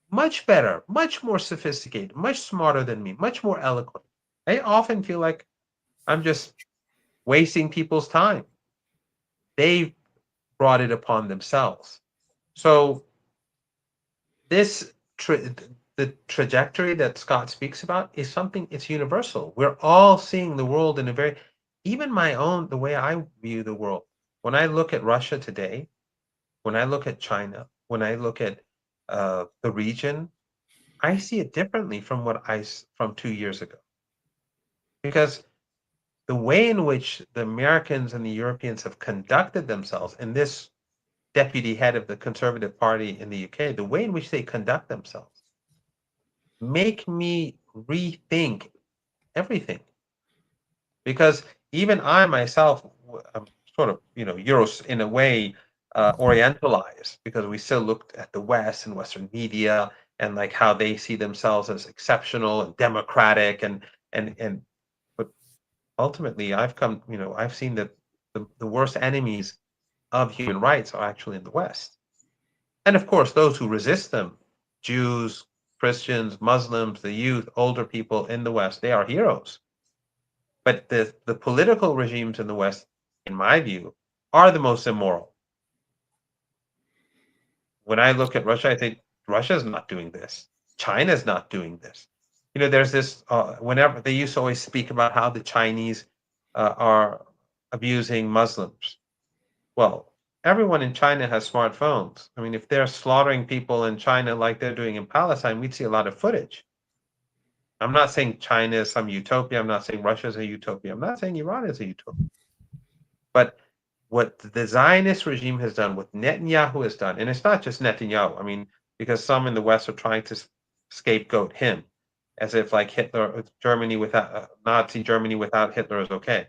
Much better, much more sophisticated, much smarter than me, much more eloquent. I often feel like I'm just wasting people's time. They've brought it upon themselves. So the trajectory that Scott speaks about is something, it's universal. We're all seeing the world in even the way I view the world. When I look at Russia today, when I look at China, when I look at the region, I see it differently from 2 years ago. Because the way in which the Americans and the Europeans have conducted themselves, and this deputy head of the Conservative Party in the UK, the way in which they conduct themselves, make me rethink everything. Because even I myself, I'm sort of, Euros in a way, orientalized, because we still looked at the West and Western media and like how they see themselves as exceptional and democratic but ultimately I've seen that the worst enemies of human rights are actually in the West. And of course, those who resist them, Jews, Christians, Muslims, the youth, older people in the West, they are heroes. But the political regimes in the West, in my view, are the most immoral. When I look at Russia, I think Russia's not doing this. China's not doing this. There's this, whenever they used to always speak about how the Chinese are abusing Muslims. Well, everyone in China has smartphones. I mean, if they're slaughtering people in China like they're doing in Palestine, we'd see a lot of footage. I'm not saying China is some utopia. I'm not saying Russia is a utopia. I'm not saying Iran is a utopia. But what the Zionist regime has done, what Netanyahu has done, and it's not just Netanyahu. I mean, because some in the West are trying to scapegoat him, as if like Hitler, Germany without Nazi Germany without Hitler is okay.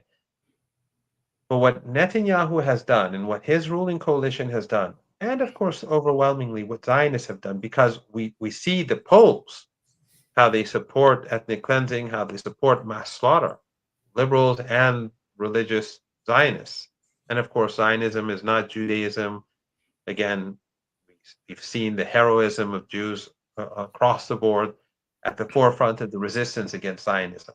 But what Netanyahu has done, and what his ruling coalition has done, and of course overwhelmingly what Zionists have done, because we see the polls, how they support ethnic cleansing, how they support mass slaughter, liberals and religious Zionists. And of course, Zionism is not Judaism. Again, we've seen the heroism of Jews across the board at the forefront of the resistance against Zionism.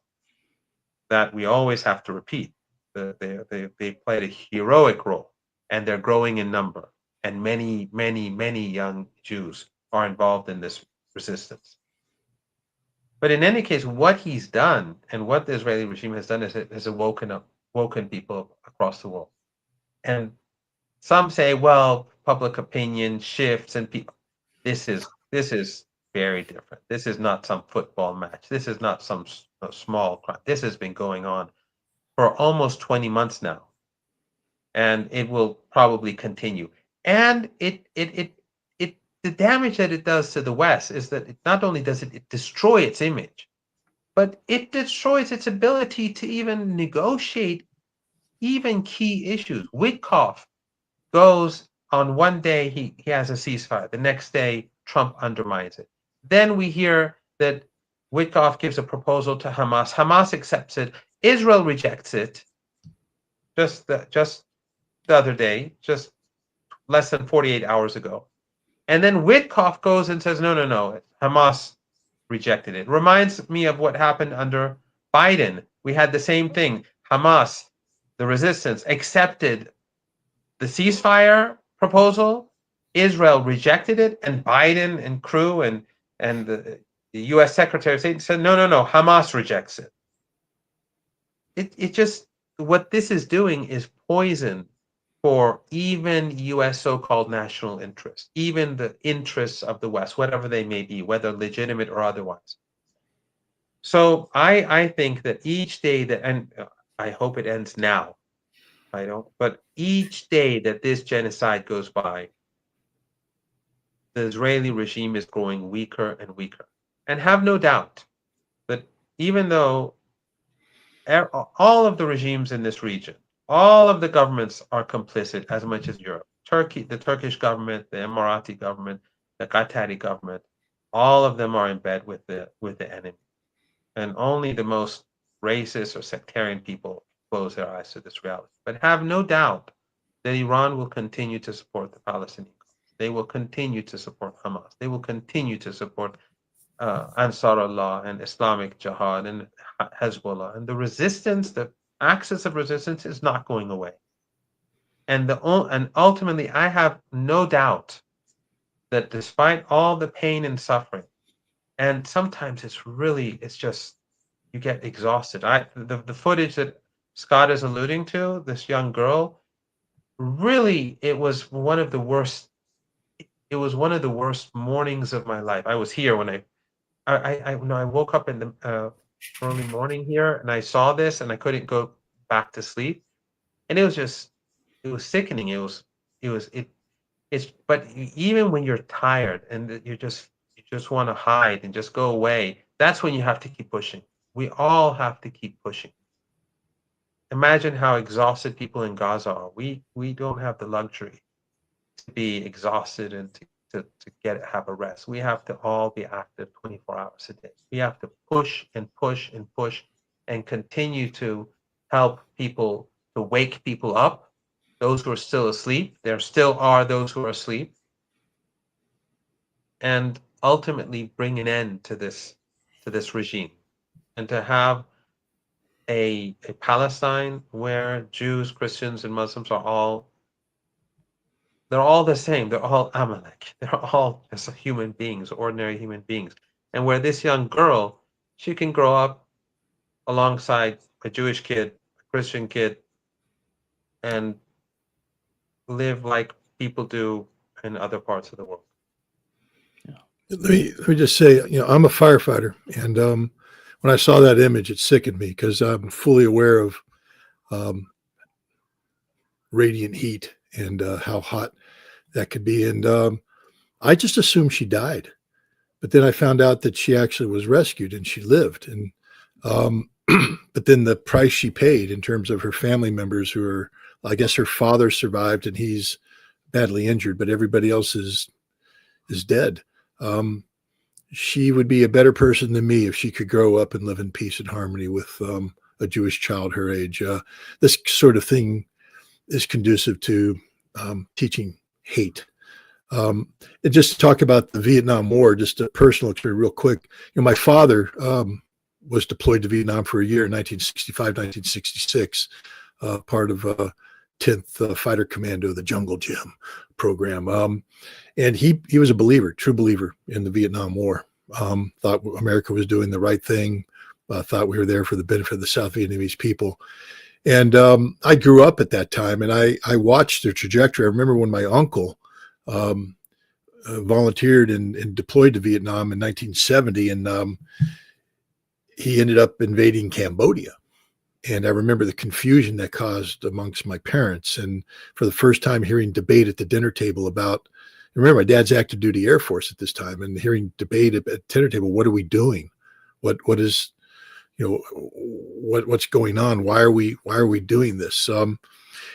That we always have to repeat. They played a heroic role, and they're growing in number. And many, many, many young Jews are involved in this resistance. But in any case, what he's done and what the Israeli regime has done is it has woken people across the world. And some say, well, public opinion shifts and people. This is very different. This is not some football match. This is not some small crime. This has been going on for almost 20 months now, and it will probably continue. And the damage that it does to the West is that it not only does it destroy its image, but it destroys its ability to even negotiate even key issues. Witkoff goes on one day, he has a ceasefire. The next day, Trump undermines it. Then we hear that Witkoff gives a proposal to Hamas. Hamas accepts it. Israel rejects it. Just the other day, just less than 48 hours ago. And then Witkoff goes and says, no, Hamas rejected it. Reminds me of what happened under Biden. We had the same thing. Hamas, the resistance, accepted the ceasefire proposal. Israel rejected it, and Biden and crew and the U.S. Secretary of State said, no, Hamas rejects it. It just, what this is doing is poison for even U.S. so-called national interests, even the interests of the West, whatever they may be, whether legitimate or otherwise. So I think that each day that, and I hope it ends now, I don't, but each day that this genocide goes by, the Israeli regime is growing weaker and weaker. And have no doubt that even though all of the regimes in this region, all of the governments are complicit as much as Europe. Turkey, the Turkish government, the Emirati government, the Qatari government, all of them are in bed with the enemy. And only the most racist or sectarian people close their eyes to this reality. But have no doubt that Iran will continue to support the Palestinians. They will continue to support Hamas. They will continue to support Ansar Allah and Islamic Jihad and Hezbollah. And the resistance, the axis of resistance is not going away. And ultimately, I have no doubt that despite all the pain and suffering, and sometimes it's just, you get exhausted. The footage that Scott is alluding to, this young girl, really, it was one of the worst mornings of my life. I was here when I woke up in the early morning here, and I saw this, and I couldn't go back to sleep, and it was sickening. But even when you're tired and you just want to hide and just go away, that's when you have to keep pushing. We all have to keep pushing. Imagine how exhausted people in Gaza are. We don't have the luxury to be exhausted and to have a rest. We have to all be active 24 hours a day. We have to push and push and push and continue to help people, to wake people up, those who are still asleep. There still are those who are asleep. And ultimately bring an end to this regime, and to have a Palestine where Jews, Christians, and Muslims they're all the same. They're all Amalek. They're all just human beings, ordinary human beings. And where this young girl, she can grow up alongside a Jewish kid, a Christian kid and live like people do in other parts of the world. Let me just say, I'm a firefighter, and when I saw that image, it sickened me because I'm fully aware of radiant heat and how hot that could be. And I just assumed she died, but then I found out that she actually was rescued and she lived. And but then the price she paid in terms of her family members who are, I guess her father survived and he's badly injured, but everybody else is dead. She would be a better person than me if she could grow up and live in peace and harmony with a Jewish child her age. This sort of thing is conducive to teaching hate. And just to talk about the Vietnam War, just a personal experience real quick. My father was deployed to Vietnam for a year in 1965, 1966, part of 10th Fighter Commando, the Jungle Gym program. And he was a believer, true believer in the Vietnam War. Thought America was doing the right thing. Thought we were there for the benefit of the South Vietnamese people. And I grew up at that time, and I watched their trajectory. I remember when my uncle volunteered and deployed to Vietnam in 1970, and he ended up invading Cambodia. And I remember the confusion that caused amongst my parents. And for the first time hearing debate at the dinner table about, remember my dad's active duty Air Force at this time, and hearing debate at the dinner table, what are we doing? What is, what's going on? Why are we doing this? And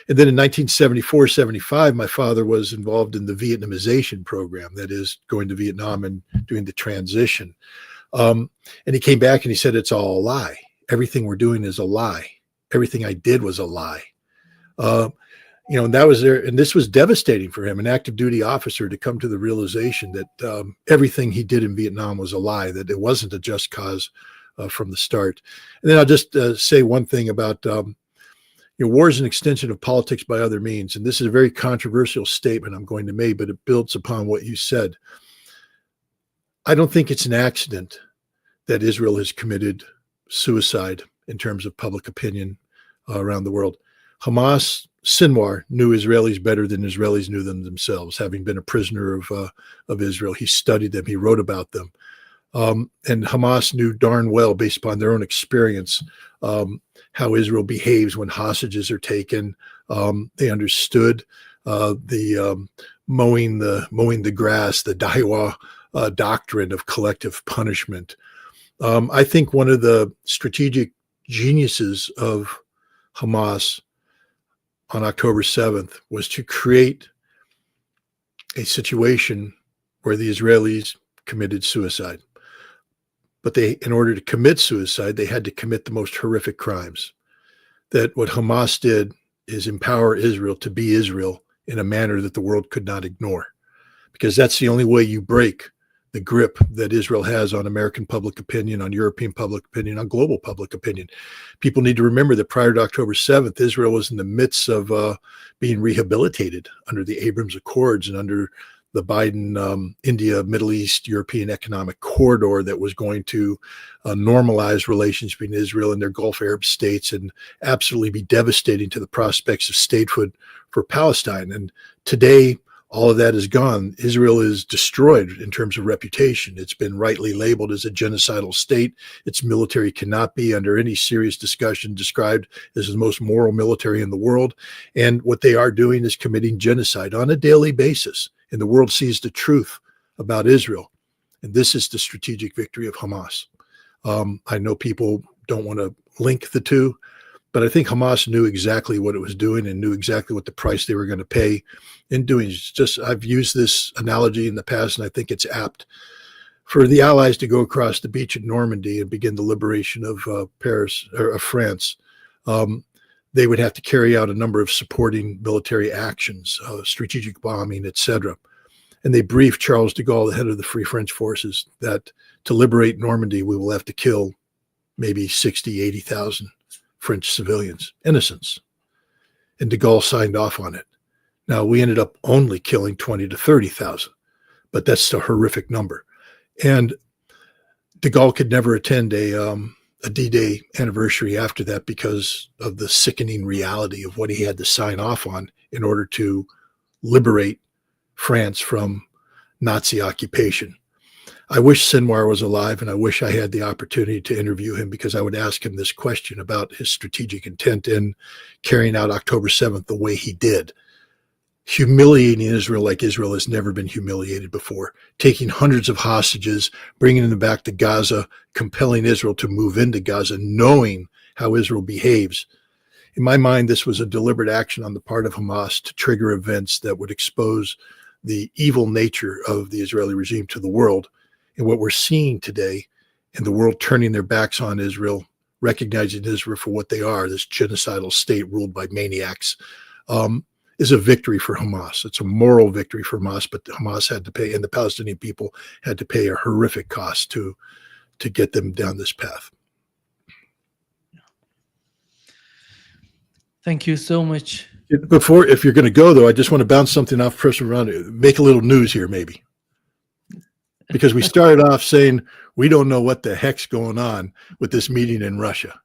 then in 1974, 75, my father was involved in the Vietnamization program, that is going to Vietnam and doing the transition. And he came back and he said, it's all a lie. Everything we're doing is a lie. Everything I did was a lie. And that was there. And this was devastating for him, an active duty officer, to come to the realization that everything he did in Vietnam was a lie, that it wasn't a just cause from the start. And then I'll just say one thing about war is an extension of politics by other means. And this is a very controversial statement I'm going to make, but it builds upon what you said. I don't think it's an accident that Israel has committed suicide in terms of public opinion around the world. Hamas, Sinwar, knew Israelis better than Israelis knew them themselves, having been a prisoner of Israel. He studied them. He wrote about them. And Hamas knew darn well, based upon their own experience, how Israel behaves when hostages are taken. They understood the mowing the grass, the Daiwa doctrine of collective punishment. I think one of the strategic geniuses of Hamas on October 7th was to create a situation where the Israelis committed suicide. But in order to commit suicide, they had to commit the most horrific crimes. That what Hamas did is empower Israel to be Israel in a manner that the world could not ignore, because that's the only way you break the grip that Israel has on American public opinion, on European public opinion, on global public opinion. People need to remember that prior to October 7th, Israel was in the midst of being rehabilitated under the Abrams Accords and under the Biden India, Middle East, European Economic Corridor that was going to normalize relations between Israel and their Gulf Arab states and absolutely be devastating to the prospects of statehood for Palestine. And today, all of that is gone. Israel is destroyed in terms of reputation. It's been rightly labeled as a genocidal state. Its military cannot be, under any serious discussion, described as the most moral military in the world. And what they are doing is committing genocide on a daily basis. And the world sees the truth about Israel. And this is the strategic victory of Hamas. I know people don't want to link the two, but I think Hamas knew exactly what it was doing and knew exactly what the price they were going to pay in doing. It's just, I've used this analogy in the past, and I think it's apt. For the Allies to go across the beach at Normandy and begin the liberation of Paris or of France, they would have to carry out a number of supporting military actions, strategic bombing, etc. And they briefed Charles de Gaulle, the head of the Free French forces, that to liberate Normandy, we will have to kill maybe 60, 80,000 French civilians, innocents. And de Gaulle signed off on it. Now, we ended up only killing 20 to 30,000, but that's a horrific number. And de Gaulle could never attend a a D-Day anniversary after that because of the sickening reality of what he had to sign off on in order to liberate France from Nazi occupation. I wish Sinwar was alive, and I wish I had the opportunity to interview him, because I would ask him this question about his strategic intent in carrying out October 7th the way he did. Humiliating Israel like Israel has never been humiliated before, taking hundreds of hostages, bringing them back to Gaza, compelling Israel to move into Gaza, knowing how Israel behaves. In my mind, this was a deliberate action on the part of Hamas to trigger events that would expose the evil nature of the Israeli regime to the world. And what we're seeing today, and the world turning their backs on Israel, recognizing Israel for what they are, this genocidal state ruled by maniacs, is a victory for Hamas. It's a moral victory for Hamas, but Hamas had to pay, and the Palestinian people had to pay a horrific cost to get them down this path. Thank you so much. Before, if you're going to go, though, I just want to bounce something off Professor Marandi, make a little news here, maybe. Because we started off saying we don't know what the heck's going on with this meeting in Russia.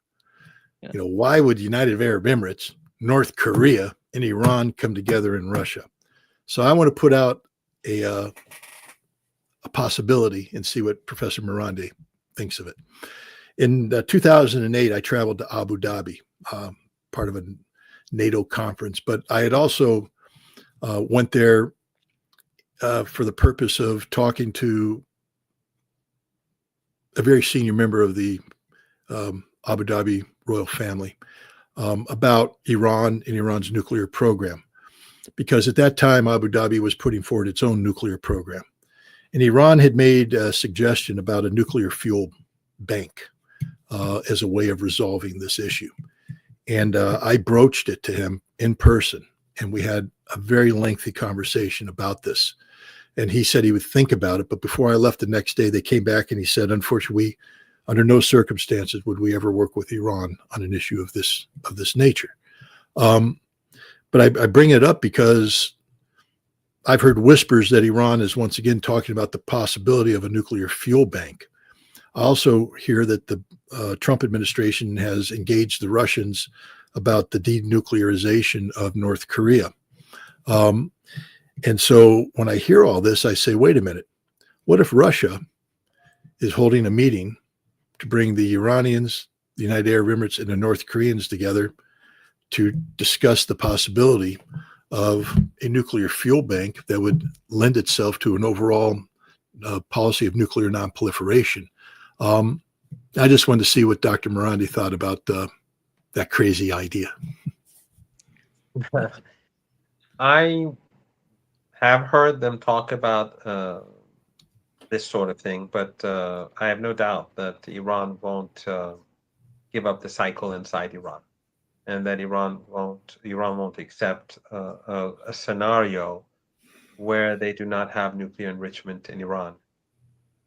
Yeah. You know, why would United Arab Emirates, North Korea, and Iran come together in Russia? So I want to put out a possibility and see what Professor Marandi thinks of it. In 2008, I traveled to Abu Dhabi, part of a NATO conference, but I had also went there for the purpose of talking to a very senior member of the Abu Dhabi royal family about Iran and Iran's nuclear program. Because at that time, Abu Dhabi was putting forward its own nuclear program. And Iran had made a suggestion about a nuclear fuel bank as a way of resolving this issue. And I broached it to him in person, and we had a very lengthy conversation about this. And he said he would think about it. But before I left the next day, they came back and he said, unfortunately, under no circumstances would we ever work with Iran on an issue of this nature. But I bring it up because I've heard whispers that Iran is once again talking about the possibility of a nuclear fuel bank. I also hear that the Trump administration has engaged the Russians about the denuclearization of North Korea. And so when I hear all this, I say, wait a minute, what if Russia is holding a meeting to bring the Iranians, the United Arab Emirates, and the North Koreans together to discuss the possibility of a nuclear fuel bank that would lend itself to an overall policy of nuclear nonproliferation? I just wanted to see what Dr. Marandi thought about that crazy idea. I have heard them talk about this sort of thing, but I have no doubt that Iran won't give up the cycle inside Iran, and that Iran won't accept a scenario where they do not have nuclear enrichment in Iran.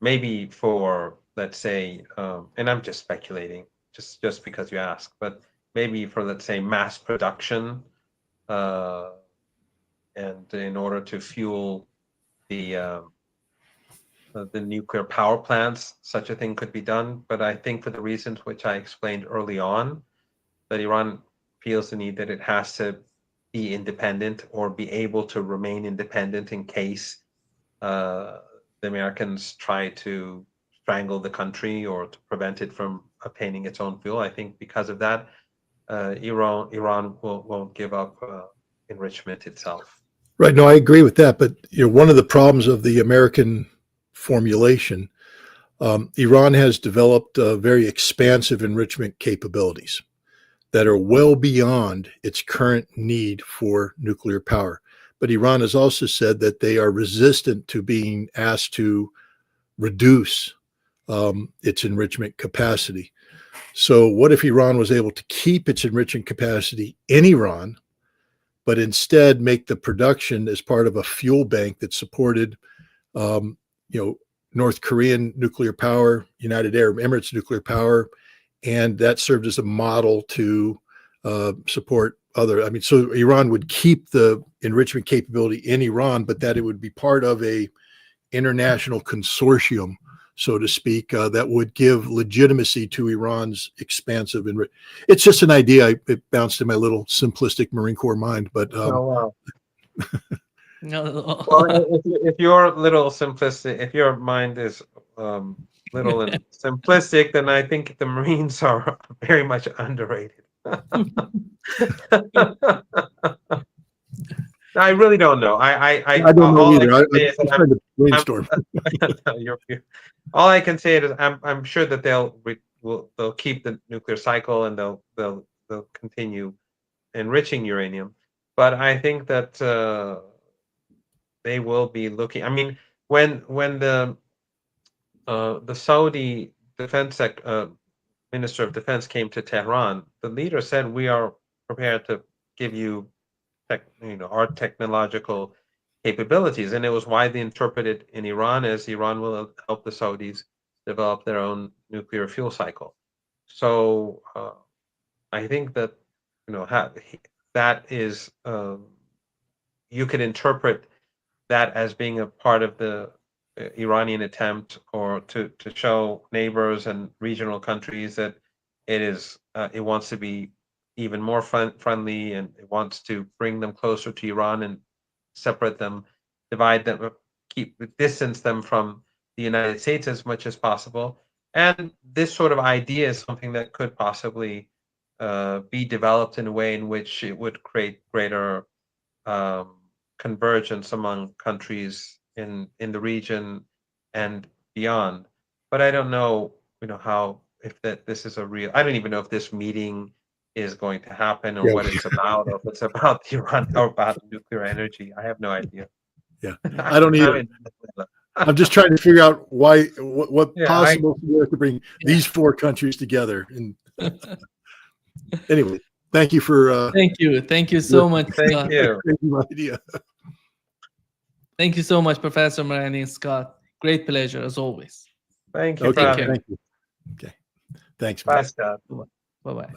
Maybe for, let's say, and I'm just speculating, just because you asked, but maybe for, let's say, mass production, and in order to fuel the nuclear power plants, such a thing could be done. But I think for the reasons which I explained early on, that Iran feels the need that it has to be independent or be able to remain independent in case the Americans try to strangle the country or to prevent it from obtaining its own fuel. I think because of that, Iran won't give up enrichment itself. Right. No, I agree with that. But one of the problems of the American formulation, Iran has developed very expansive enrichment capabilities that are well beyond its current need for nuclear power. But Iran has also said that they are resistant to being asked to reduce its enrichment capacity. So what if Iran was able to keep its enrichment capacity in Iran, but instead make the production as part of a fuel bank that supported, North Korean nuclear power, United Arab Emirates nuclear power, and that served as a model to support other. So Iran would keep the enrichment capability in Iran, but that it would be part of a international consortium so to speak, that would give legitimacy to Iran's expansive and it's just an idea. It bounced in my little simplistic Marine Corps mind, but Oh, wow. No. Well, if your little simplistic, if your mind is little and simplistic, then I think the Marines are very much underrated. I really don't know. I don't know all either. I I'm can say is just trying to brainstorm. all I can say is I'm sure that they'll keep the nuclear cycle and they'll continue enriching uranium, but I think that they will be looking. I mean, when the Saudi Minister of Defense came to Tehran, the leader said, "We are prepared to give you, our technological capabilities," and it was widely interpreted in Iran as Iran will help the Saudis develop their own nuclear fuel cycle. So I think that that is you could interpret that as being a part of the Iranian attempt, or to show neighbors and regional countries that it wants to be even more friendly, and it wants to bring them closer to Iran and separate them, divide them, distance them from the United States as much as possible. And this sort of idea is something that could possibly be developed in a way in which it would create greater convergence among countries in the region and beyond. But I don't know, how, if this is a real. I don't even know if this meeting is going to happen, or what it's about, or if it's about Iran or about nuclear energy. I have no idea. Yeah, I don't either. I'm just trying to figure out what possible to bring these four countries together. And anyway, thank you for. Thank you so much. Thank you. Idea. Thank you so much, Professor Marandi and Scott. Great pleasure as always. Thank you. Okay, thank you. Okay, thanks. Bye, Scott. Bye-bye.